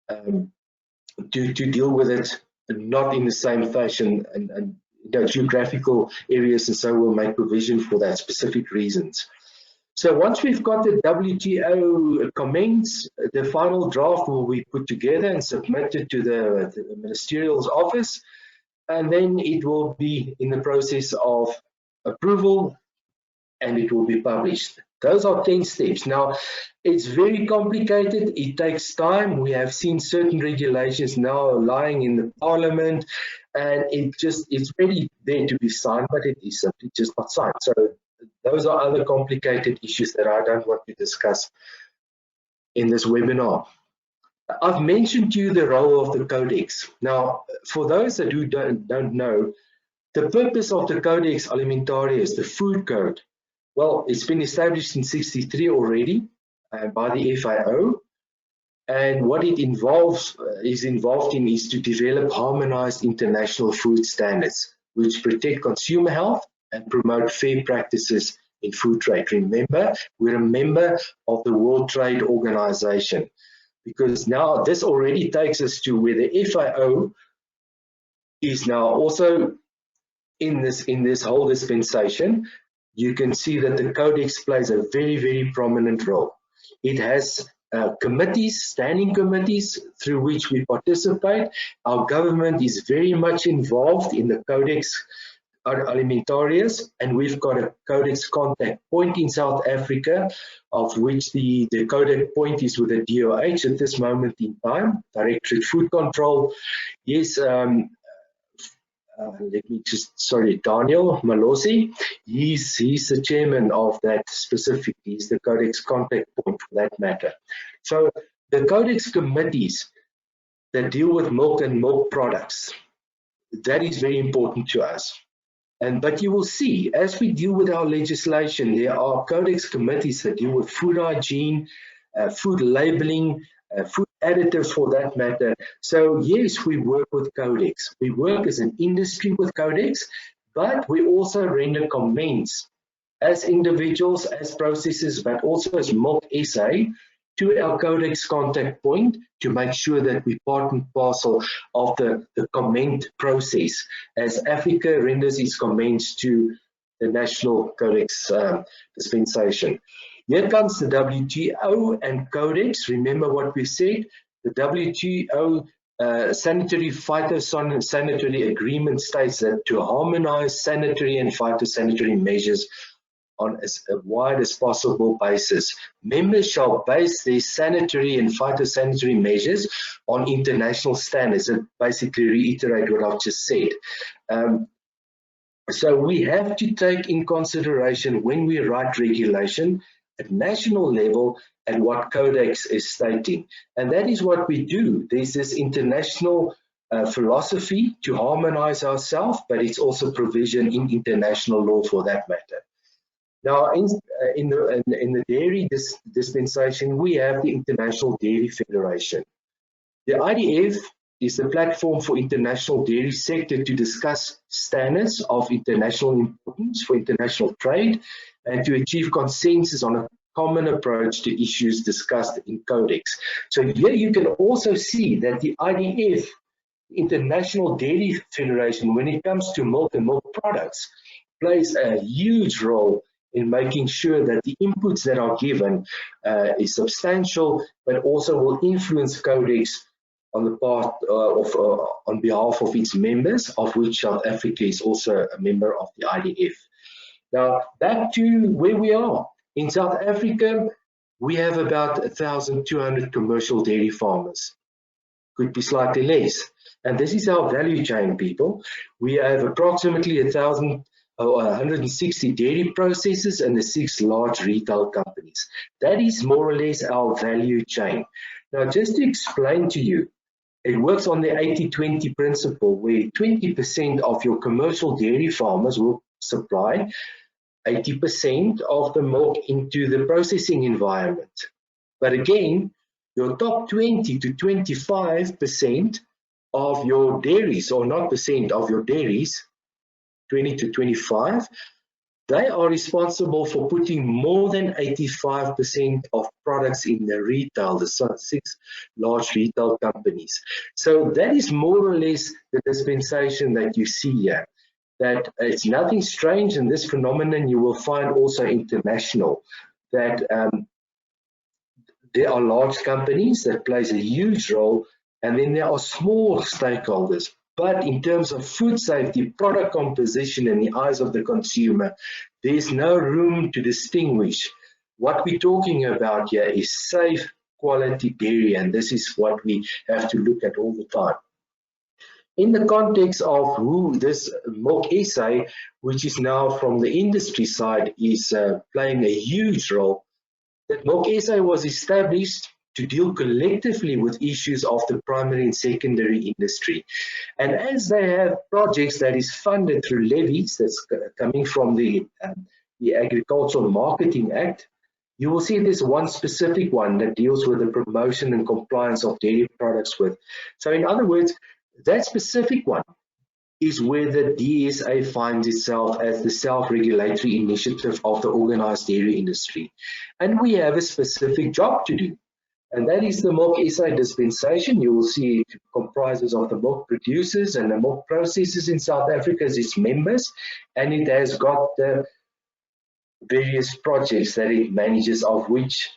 to deal with it, not in the same fashion, and geographical areas and so will make provision for that specific reasons. So once we've got the WTO comments, the final draft will be put together and submitted to the ministerial's office, and then it will be in the process of approval and it will be published. Those are 10 steps. Now, it's very complicated. It takes time. We have seen certain regulations now lying in the parliament, and it's ready there to be signed, but it is simply just not signed. So those are other complicated issues that I don't want to discuss in this webinar. I've mentioned to you the role of the Codex. Now, for those that who don't know, the purpose of the Codex Alimentarius, the food code, well, it's been established in '63 already by the FAO, and what it is involved in is to develop harmonized international food standards. which protect consumer health and promote fair practices in food trade. Remember, we're a member of the World Trade Organization, because now this already takes us to where the FAO is now also in this whole dispensation. You can see that the Codex plays a very, very prominent role. It has committees, standing committees, through which we participate. Our government is very much involved in the Codex Alimentarius, and we've got a Codex contact point in South Africa, of which the contact point is with the DOH at this moment in time, Directorate Food Control. Yes, Daniel Malosi, he's the chairman of that specific, he's the Codex contact point for that matter. So the Codex committees that deal with milk and milk products, that is very important to us. But you will see, as we deal with our legislation, there are Codex committees that deal with food hygiene, food labeling, food additives for that matter. So yes, we work with Codex. We work as an industry with Codex, but we also render comments as individuals, as processors, but also as Milk SA to our Codex contact point to make sure that we part and parcel of the comment process as Africa renders its comments to the National Codex dispensation. Here comes the WTO and Codex. Remember what we said, the WTO sanitary phytosanitary agreement states that to harmonize sanitary and phytosanitary measures on as wide as possible basis. Members shall base their sanitary and phytosanitary measures on international standards, and basically reiterate what I've just said. So we have to take in consideration when we write regulation at national level and what Codex is stating. And that is what we do. There's this international philosophy to harmonize ourselves, but it's also provision in international law for that matter. Now, in the dairy dispensation, we have the International Dairy Federation. The IDF is the platform for international dairy sector to discuss standards of international importance for international trade and to achieve consensus on a common approach to issues discussed in Codex. So here you can also see that the IDF, International Dairy Federation, when it comes to milk and milk products, plays a huge role in making sure that the inputs that are given is substantial, but also will influence Codex on the part on behalf of its members, of which South Africa is also a member of the IDF. Now, back to where we are. In South Africa, we have about 1,200 commercial dairy farmers. Could be slightly less. And this is our value chain, people. We have approximately 160 dairy processors and the 6 large retail companies. That is more or less our value chain. Now, just to explain to you, it works on the 80-20 principle, where 20% of your commercial dairy farmers will supply 80% of the milk into the processing environment. But again, your top 20 to 25% of your dairies, or not percent of your dairies, 20 to 25, they are responsible for putting more than 85% of products in the retail, the 6 large retail companies. So that is more or less the dispensation that you see here. That it's nothing strange in this phenomenon. You will find also international, that there are large companies that plays a huge role, and then there are small stakeholders. But in terms of food safety, product composition in the eyes of the consumer, there's no room to distinguish. What we're talking about here is safe quality dairy, and this is what we have to look at all the time. In the context of who this Milk SA, which is now from the industry side, is playing a huge role, that Milk SA was established to deal collectively with issues of the primary and secondary industry. And as they have projects that is funded through levies that's coming from the Agricultural Marketing Act, you will see there's one specific one that deals with the promotion and compliance of dairy products with. So in other words, that specific one is where the DSA finds itself as the self-regulatory initiative of the organized dairy industry. And we have a specific job to do. And that is the Milk SA dispensation. You will see it comprises of the milk producers and the milk processors in South Africa as its members. And it has got the various projects that it manages, of which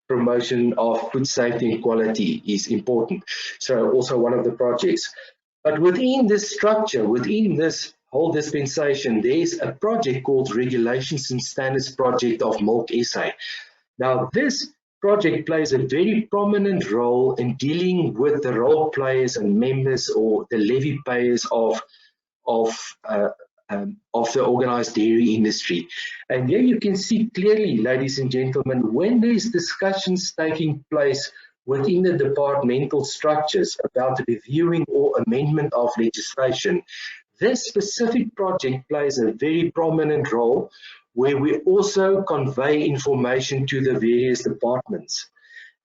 promotion of food safety and quality is important. So also one of the projects. But within this structure, within this whole dispensation, there's a project called Regulations and Standards Project of Milk SA. Now, this project plays a very prominent role in dealing with the role players and members, or the levy payers of the organized dairy industry. And here you can see clearly, ladies and gentlemen, when there's discussions taking place within the departmental structures about reviewing or amendment of legislation, this specific project plays a very prominent role, where we also convey information to the various departments.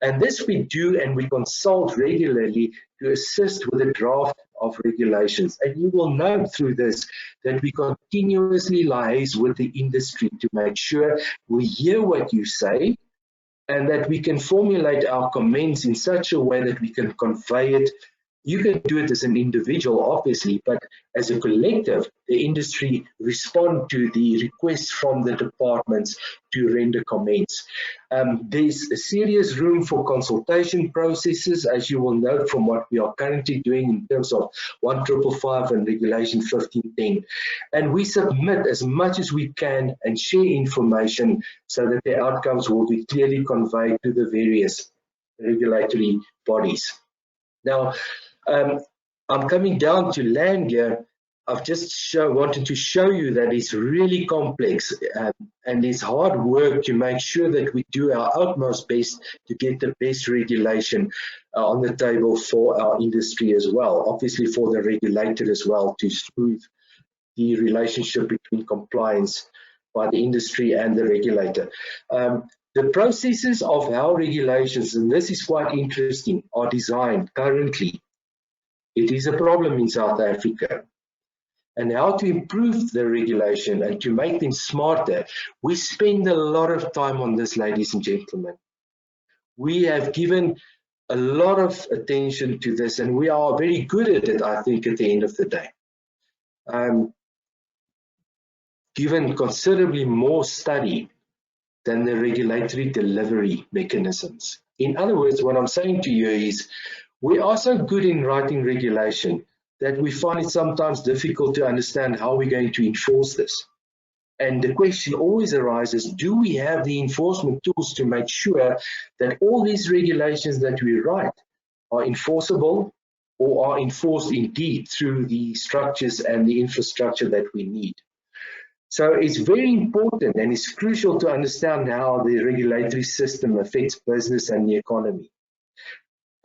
And this we do, and we consult regularly to assist with the draft of regulations. And you will note through this that we continuously liaise with the industry to make sure we hear what you say, and that we can formulate our comments in such a way that we can convey it. You can do it as an individual, obviously, but as a collective, the industry respond to the requests from the departments to render comments. There's a serious room for consultation processes, as you will note from what we are currently doing in terms of 1555 and Regulation 1510. And we submit as much as we can and share information so that the outcomes will be clearly conveyed to the various regulatory bodies. Now, I'm coming down to land here. I've just wanted to show you that it's really complex, and it's hard work to make sure that we do our utmost best to get the best regulation on the table for our industry as well, obviously for the regulator as well, to smooth the relationship between compliance by the industry and the regulator. The processes of how regulations, and this is quite interesting, are designed currently. It is a problem in South Africa. And how to improve the regulation and to make them smarter. We spend a lot of time on this, ladies and gentlemen. We have given a lot of attention to this, and we are very good at it, I think, at the end of the day. Given considerably more study than the regulatory delivery mechanisms. In other words, what I'm saying to you is, we are so good in writing regulation that we find it sometimes difficult to understand how we're going to enforce this. And the question always arises, do we have the enforcement tools to make sure that all these regulations that we write are enforceable, or are enforced indeed through the structures and the infrastructure that we need? So it's very important, and it's crucial to understand how the regulatory system affects business and the economy.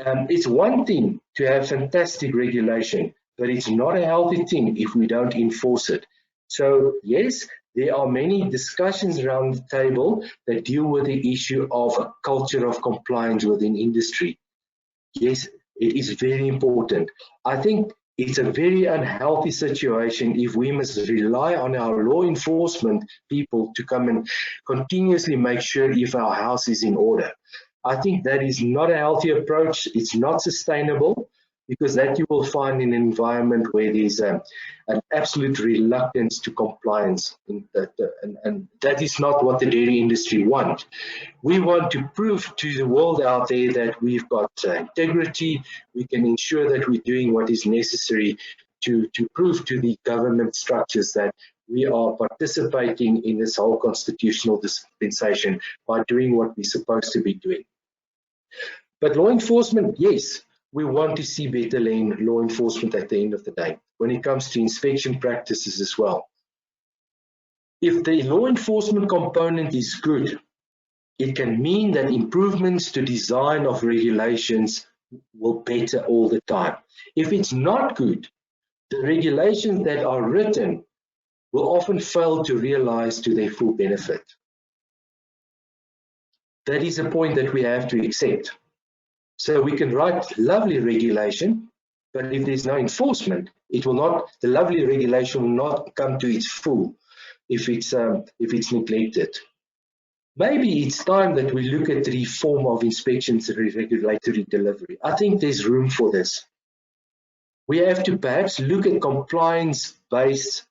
It's one thing to have fantastic regulation, but it's not a healthy thing if we don't enforce it. So yes, there are many discussions around the table that deal with the issue of a culture of compliance within industry. Yes, it is very important. I think it's a very unhealthy situation if we must rely on our law enforcement people to come and continuously make sure if our house is in order. I think that is not a healthy approach. It's not sustainable, because that you will find in an environment where there's an absolute reluctance to compliance, and that is not what the dairy industry wants. We want to prove to the world out there that we've got integrity. We can ensure that we're doing what is necessary to prove to the government structures that we are participating in this whole constitutional dispensation by doing what we're supposed to be doing. But law enforcement, yes, we want to see better law enforcement at the end of the day when it comes to inspection practices as well. If the law enforcement component is good, it can mean that improvements to design of regulations will better all the time. If it's not good, the regulations that are written will often fail to realize to their full benefit. That is a point that we have to accept. So we can write lovely regulation, But if there's no enforcement, it will not, the lovely regulation will not come to its full if it's neglected. Maybe it's time that we look at the reform of inspections and regulatory delivery. I think there's room for this. We have to perhaps look at compliance-based,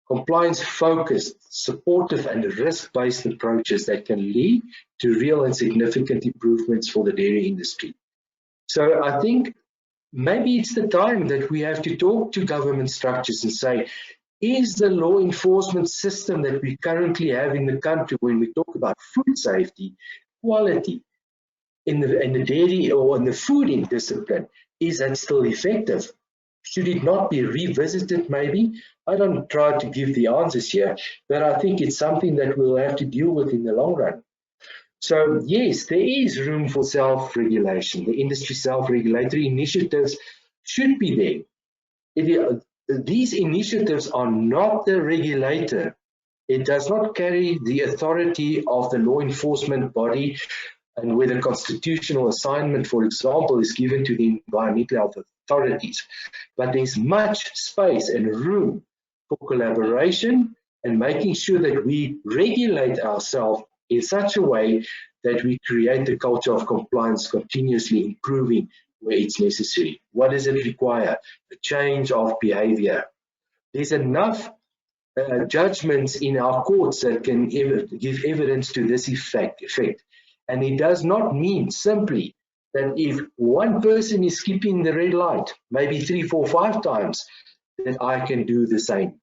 compliance-focused, supportive and risk-based approaches that can lead to real and significant improvements for the dairy industry. So I think maybe it's the time that we have to talk to government structures and say, is the law enforcement system that we currently have in the country, when we talk about food safety, quality, in the dairy or in the fooding discipline, is that still effective? Should it not be revisited maybe? I don't try to give the answers here, but I think it's something that we'll have to deal with in the long run. So yes, there is room for self-regulation. The industry self-regulatory initiatives should be there. These initiatives are not the regulator. It does not carry the authority of the law enforcement body, and where the constitutional assignment, for example, is given to the environmental health authorities. But there's much space and room for collaboration and making sure that we regulate ourselves in such a way that we create the culture of compliance, continuously improving where it's necessary. What does it require? A change of behavior. There's enough judgments in our courts that can give evidence to this effect. And it does not mean simply that if one person is skipping the red light, maybe 3, 4, 5 times, that I can do the same.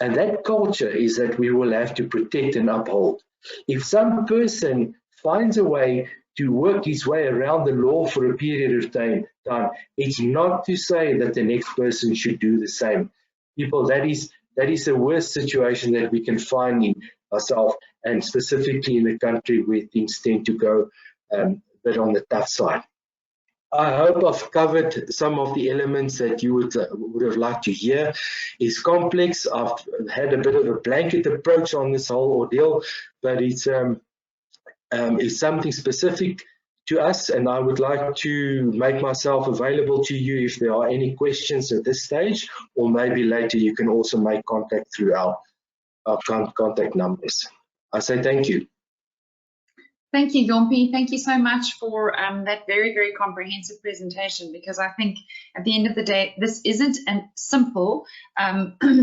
And that culture is that we will have to protect and uphold. If some person finds a way to work his way around the law for a period of time, it's not to say that the next person should do the same. People, that is the worst situation that we can find in ourselves, and specifically in a country where things tend to go a bit on the tough side. I hope I've covered some of the elements that you would have liked to hear. It's complex. I've had a bit of a blanket approach on this whole ordeal, but it's something specific to us, and I would like to make myself available to you if there are any questions at this stage, or maybe later you can also make contact through our contact numbers. I say thank you. Thank you, Yompi. Thank you so much for that very, very comprehensive presentation, because I think at the end of the day, this isn't a simple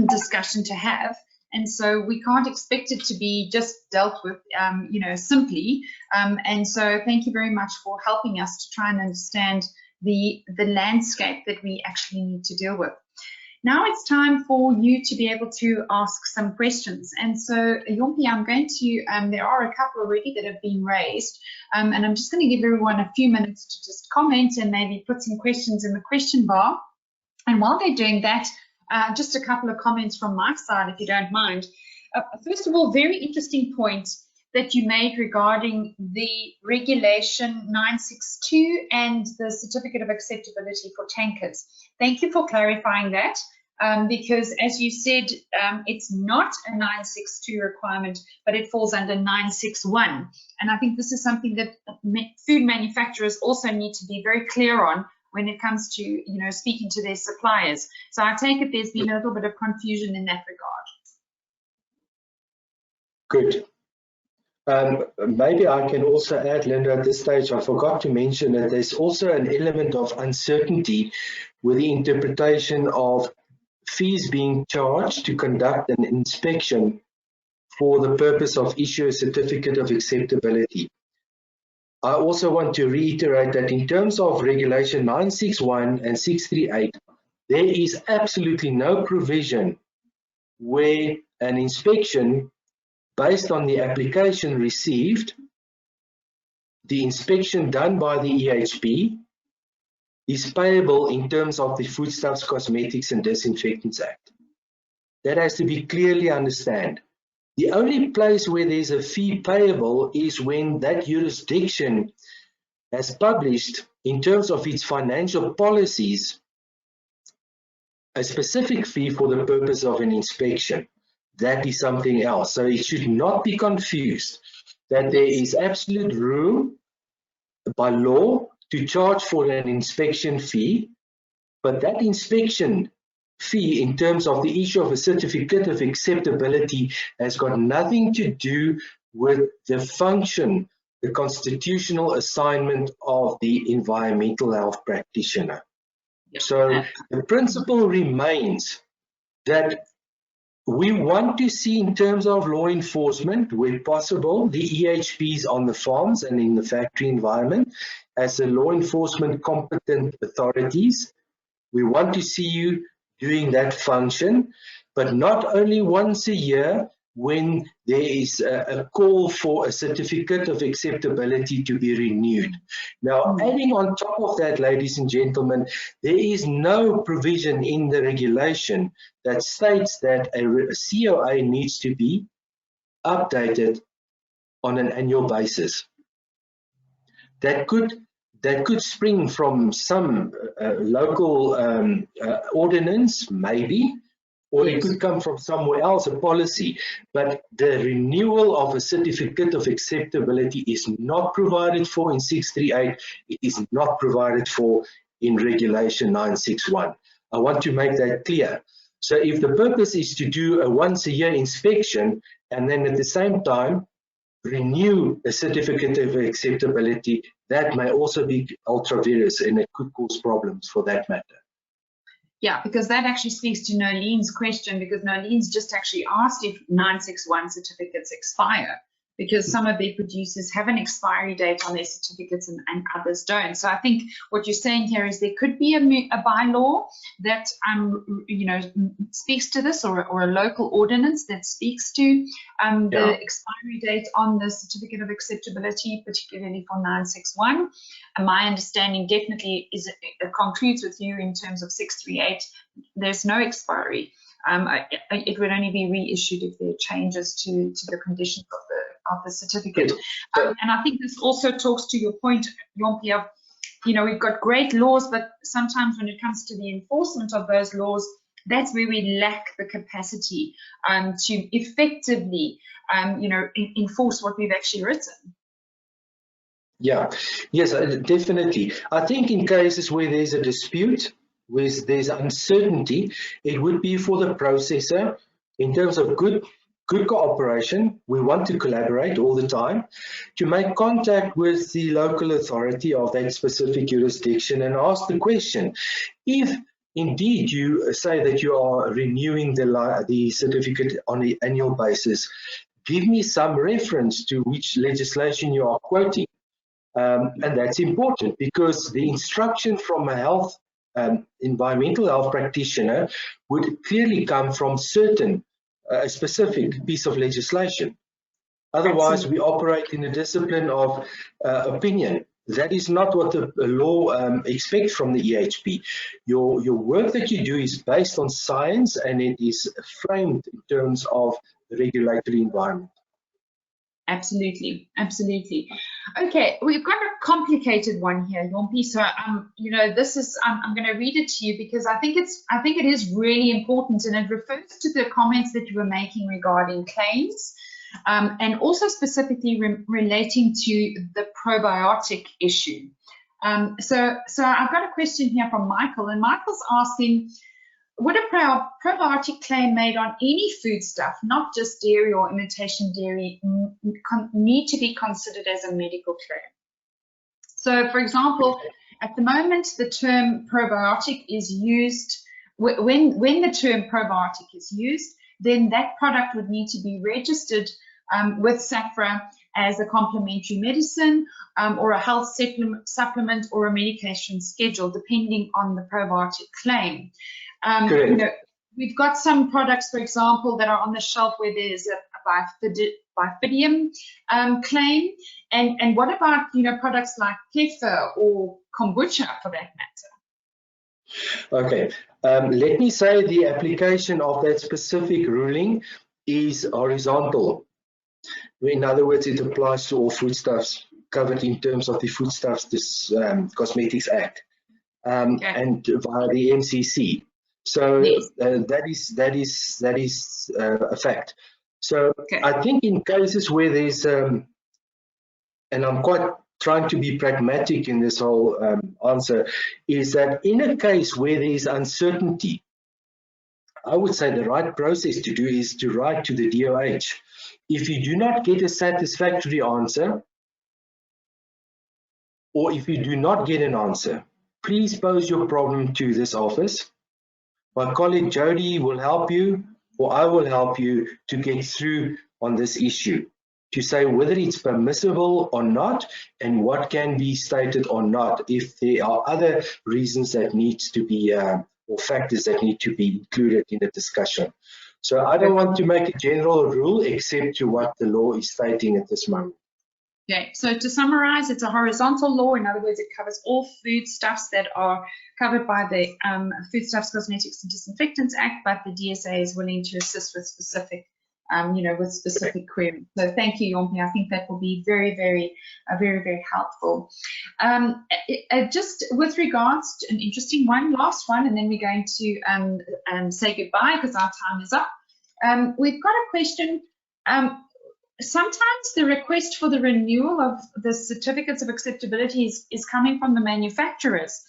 discussion to have. And so we can't expect it to be just dealt with, simply. And so thank you very much for helping us to try and understand the landscape that we actually need to deal with. Now it's time for you to be able to ask some questions. And so, Yompi, I'm going to, there are a couple already that have been raised, and I'm just going to give everyone a few minutes to just comment and maybe put some questions in the question bar. And while they're doing that, just a couple of comments from my side, if you don't mind. First of all, very interesting point that you made regarding the regulation 962 and the certificate of acceptability for tankers. Thank you for clarifying that, because as you said, it's not a 962 requirement, but it falls under 961. And I think this is something that food manufacturers also need to be very clear on when it comes to, speaking to their suppliers. So I take it there's been a little bit of confusion in that regard. Good. Maybe I can also add, Linda, at this stage, I forgot to mention that there's also an element of uncertainty with the interpretation of fees being charged to conduct an inspection for the purpose of issue a certificate of acceptability. I also want to reiterate that in terms of Regulation 961 and 638, there is absolutely no provision where an inspection based on the application received, the inspection done by the EHP is payable in terms of the Foodstuffs, Cosmetics and Disinfectants Act. That has to be clearly understood. The only place where there's a fee payable is when that jurisdiction has published, in terms of its financial policies, a specific fee for the purpose of an inspection. That is something else. So it should not be confused that there is absolute room by law to charge for an inspection fee but that inspection fee in terms of the issue of a certificate of acceptability has got nothing to do with the function, the constitutional assignment of the environmental health practitioner. So the principle remains that we want to see, in terms of law enforcement, where possible, the EHPs on the farms and in the factory environment as the law enforcement competent authorities. We want to see you doing that function, but not only once a year when there is a call for a certificate of acceptability to be renewed. Now, adding on top of that, ladies and gentlemen, there is no provision in the regulation that states that a COA needs to be updated on an annual basis. That could spring from some local ordinance, maybe, or it could come from somewhere else, a policy. But the renewal of a certificate of acceptability is not provided for in 638. It is not provided for in Regulation 961. I want to make that clear. So if the purpose is to do a once-a-year inspection and then at the same time renew a certificate of acceptability, that may also be ultra-virus and it could cause problems for that matter. Yeah, because that actually speaks to Nolene's question, because Nolene's just actually asked if 961 certificates expire, because some of their producers have an expiry date on their certificates and others don't. So I think what you're saying here is there could be a bylaw that speaks to this, or a local ordinance that speaks to the expiry date on the certificate of acceptability, particularly for 961. And my understanding definitely is it concludes with you in terms of 638. There's no expiry. It would only be reissued if there are changes to the conditions of the certificate. And I think this also talks to your point, Yompi, of, we've got great laws, but sometimes when it comes to the enforcement of those laws, that's where we lack the capacity to effectively, enforce what we've actually written. Yeah, yes, definitely. I think in cases where there's a dispute, where there's uncertainty, it would be for the processor, in terms of good cooperation. We want to collaborate all the time, to make contact with the local authority of that specific jurisdiction and ask the question. If indeed you say that you are renewing the certificate on an annual basis, give me some reference to which legislation you are quoting. And that's important, because the instruction from a environmental health practitioner would clearly come from a specific piece of legislation. Otherwise, we operate in a discipline of opinion. That is not what the law expects from the EHP. Your work that you do is based on science, and it is framed in terms of the regulatory environment. Absolutely, absolutely. Okay, we've got a complicated one here, Yompi. So, this is I'm going to read it to you because I think it is really important, and it refers to the comments that you were making regarding claims, and also specifically relating to the probiotic issue. So I've got a question here from Michael, and Michael's asking, would a probiotic claim made on any foodstuff, not just dairy or imitation dairy, need to be considered as a medical claim? So, for example, at the moment, the term probiotic is used, when the term probiotic is used, then that product would need to be registered with SAFRA as a complementary medicine, or a health supplement, or a medication schedule, depending on the probiotic claim. We've got some products, for example, that are on the shelf where there's a bifidium claim, and what about products like kefir or kombucha, for that matter? Okay, let me say the application of that specific ruling is horizontal. In other words, it applies to all foodstuffs covered in terms of the Foodstuffs Cosmetics Act, and via the MCC. So yes. that is a fact. So I think in cases where there's and I'm quite trying to be pragmatic in this whole answer, is that in a case where there is uncertainty, I would say the right process to do is to write to the DOH. If you do not get a satisfactory answer, or if you do not get an answer, please pose your problem to this office. My colleague Jody will help you, or I will help you to get through on this issue, to say whether it's permissible or not, and what can be stated or not, if there are other reasons that needs to be, or factors that need to be included in the discussion. So I don't want to make a general rule except to what the law is stating at this moment. Okay, so to summarize, it's a horizontal law. In other words, it covers all foodstuffs that are covered by the Foodstuffs, Cosmetics and Disinfectants Act, but the DSA is willing to assist with specific, with specific queries. So thank you, Yompi. I think that will be very, very helpful. Just with regards to an interesting one, last one, and then we're going to say goodbye because our time is up. We've got a question. Sometimes the request for the renewal of the certificates of acceptability is coming from the manufacturers.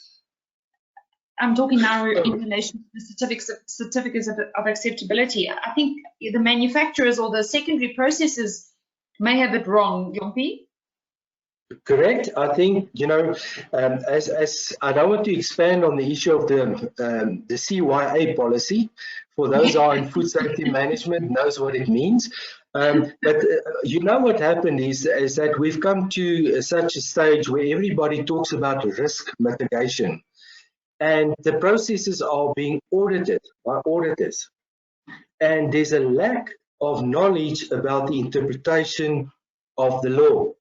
I'm talking now in relation to the certificates of acceptability. I think the manufacturers or the secondary processors may have it wrong, Yompi. Correct. I think, you know, as I don't want to expand on the issue of the CYA policy. For those who are in food safety management, knows what it means. But you know what happened is that we've come to such a stage where everybody talks about risk mitigation, and the processes are being audited by auditors, and there's a lack of knowledge about the interpretation of the law.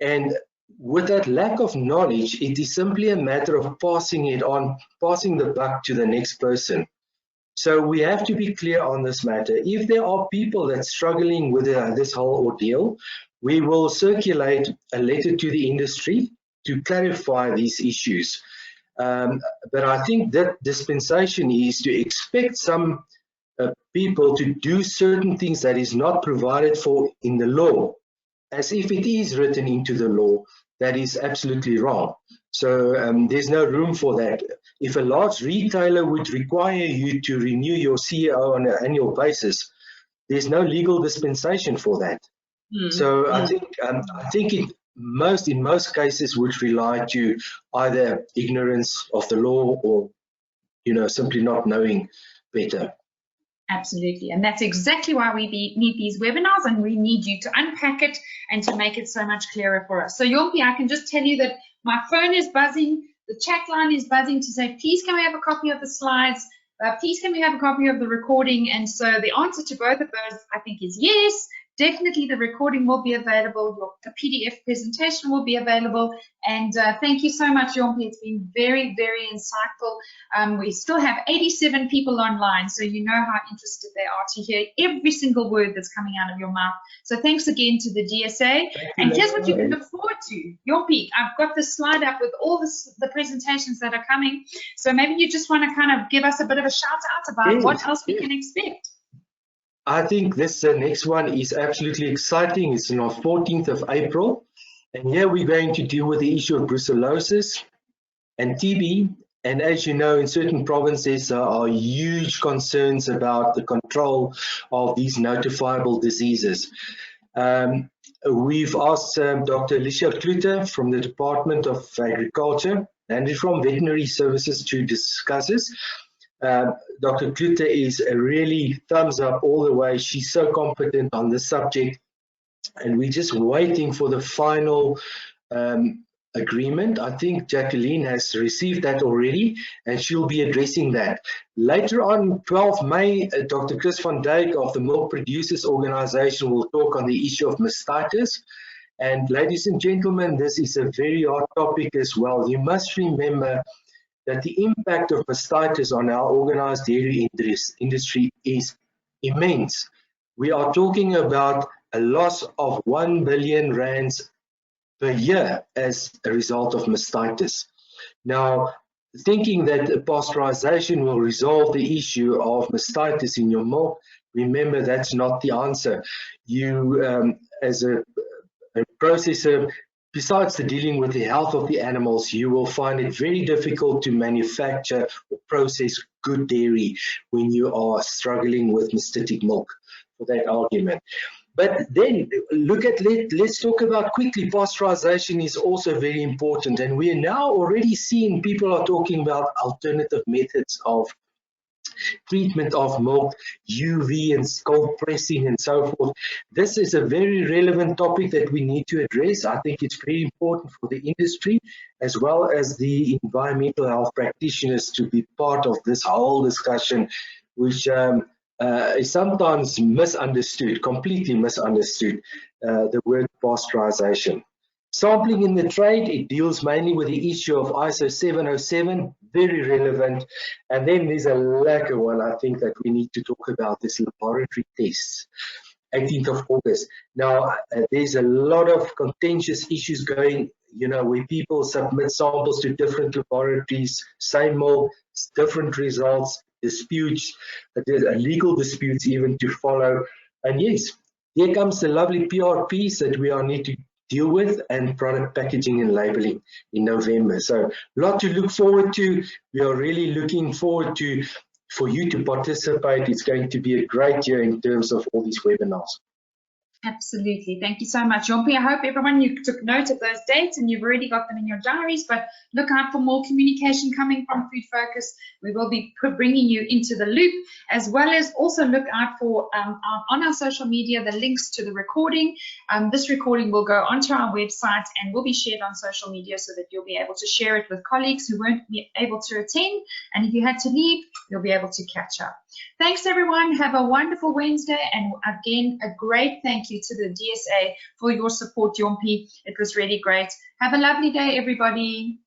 And with that lack of knowledge, it is simply a matter of passing it on, passing the buck to the next person. So we have to be clear on this matter. If there are people that's struggling with this whole ordeal, we will circulate a letter to the industry to clarify these issues. But I think that dispensation is to expect some people to do certain things that is not provided for in the law, as if it is written into the law. That is absolutely wrong. So there's no room for that. If a large retailer would require you to renew your CEO on an annual basis, there's no legal dispensation for that. So I think it in most cases would rely to either ignorance of the law or, you know, simply not knowing better. Absolutely, and that's exactly why we need these webinars, and we need you to unpack it and to make it so much clearer for us. So Yompi, I can just tell you that my phone is buzzing, the chat line is buzzing to say, please can we have a copy of the slides, please can we have a copy of the recording? And so the answer to both of those, I think, is yes. Definitely the recording will be available, the PDF presentation will be available, and thank you so much, Yompi. It's been very, very insightful. We still have 87 people online, so you know how interested they are to hear every single word that's coming out of your mouth. So thanks again to the DSA, and here's what you can look forward to. Yompi, I've got the slide up with all the presentations that are coming, so maybe you just want to kind of give us a bit of a shout out about what else we can expect. I think this next one is absolutely exciting. It's on our 14th of April. And here we're going to deal with the issue of brucellosis and TB. And as you know, in certain provinces, there are huge concerns about the control of these notifiable diseases. We've asked Dr. Alicia Klute from the Department of Agriculture and from Veterinary Services to discuss this. Dr. Klute is a really thumbs up all the way. She's so competent on this subject, and we're just waiting for the final agreement. I think Jacqueline has received that already, and she'll be addressing that. Later on, 12 May, Dr. Chris van Dijk of the Milk Producers Organization will talk on the issue of mastitis. And ladies and gentlemen, this is a very hot topic as well. You must remember that the impact of mastitis on our organized dairy industry is immense. We are talking about a loss of 1 billion rands per year as a result of mastitis. Now, thinking that pasteurization will resolve the issue of mastitis in your milk, remember that's not the answer. You, as a processor, besides the dealing with the health of the animals, you will find it very difficult to manufacture or process good dairy when you are struggling with mastitic milk, for that argument. But then let's talk about quickly, pasteurization is also very important, and we are now already seeing people are talking about alternative methods of treatment of milk, UV and cold pressing and so forth. This is a very relevant topic that we need to address. I think it's very important for the industry as well as the environmental health practitioners to be part of this whole discussion, which is sometimes misunderstood, completely misunderstood, the word pasteurization. Sampling in the trade, it deals mainly with the issue of ISO 707, very relevant. And then there's a lacquer one, I think, that we need to talk about, this laboratory tests, 18th of August. Now, there's a lot of contentious issues going, you know, where people submit samples to different laboratories, same mold, different results, disputes, legal disputes even to follow. And yes, here comes the lovely PRPs that we are need to deal with, and product packaging and labeling in November. So a lot to look forward to. We are really looking forward to for you to participate. It's going to be a great year in terms of all these webinars. Absolutely. Thank you so much, Jompi. I hope everyone, you took note of those dates and you've already got them in your diaries, but look out for more communication coming from Food Focus. We will be bringing you into the loop, as well as also look out for on our social media, the links to the recording. This recording will go onto our website and will be shared on social media so that you'll be able to share it with colleagues who won't be able to attend. And if you had to leave, you'll be able to catch up. Thanks, everyone. Have a wonderful Wednesday. And again, a great thank you to the DSA for your support, Jompi. It was really great. Have a lovely day, everybody.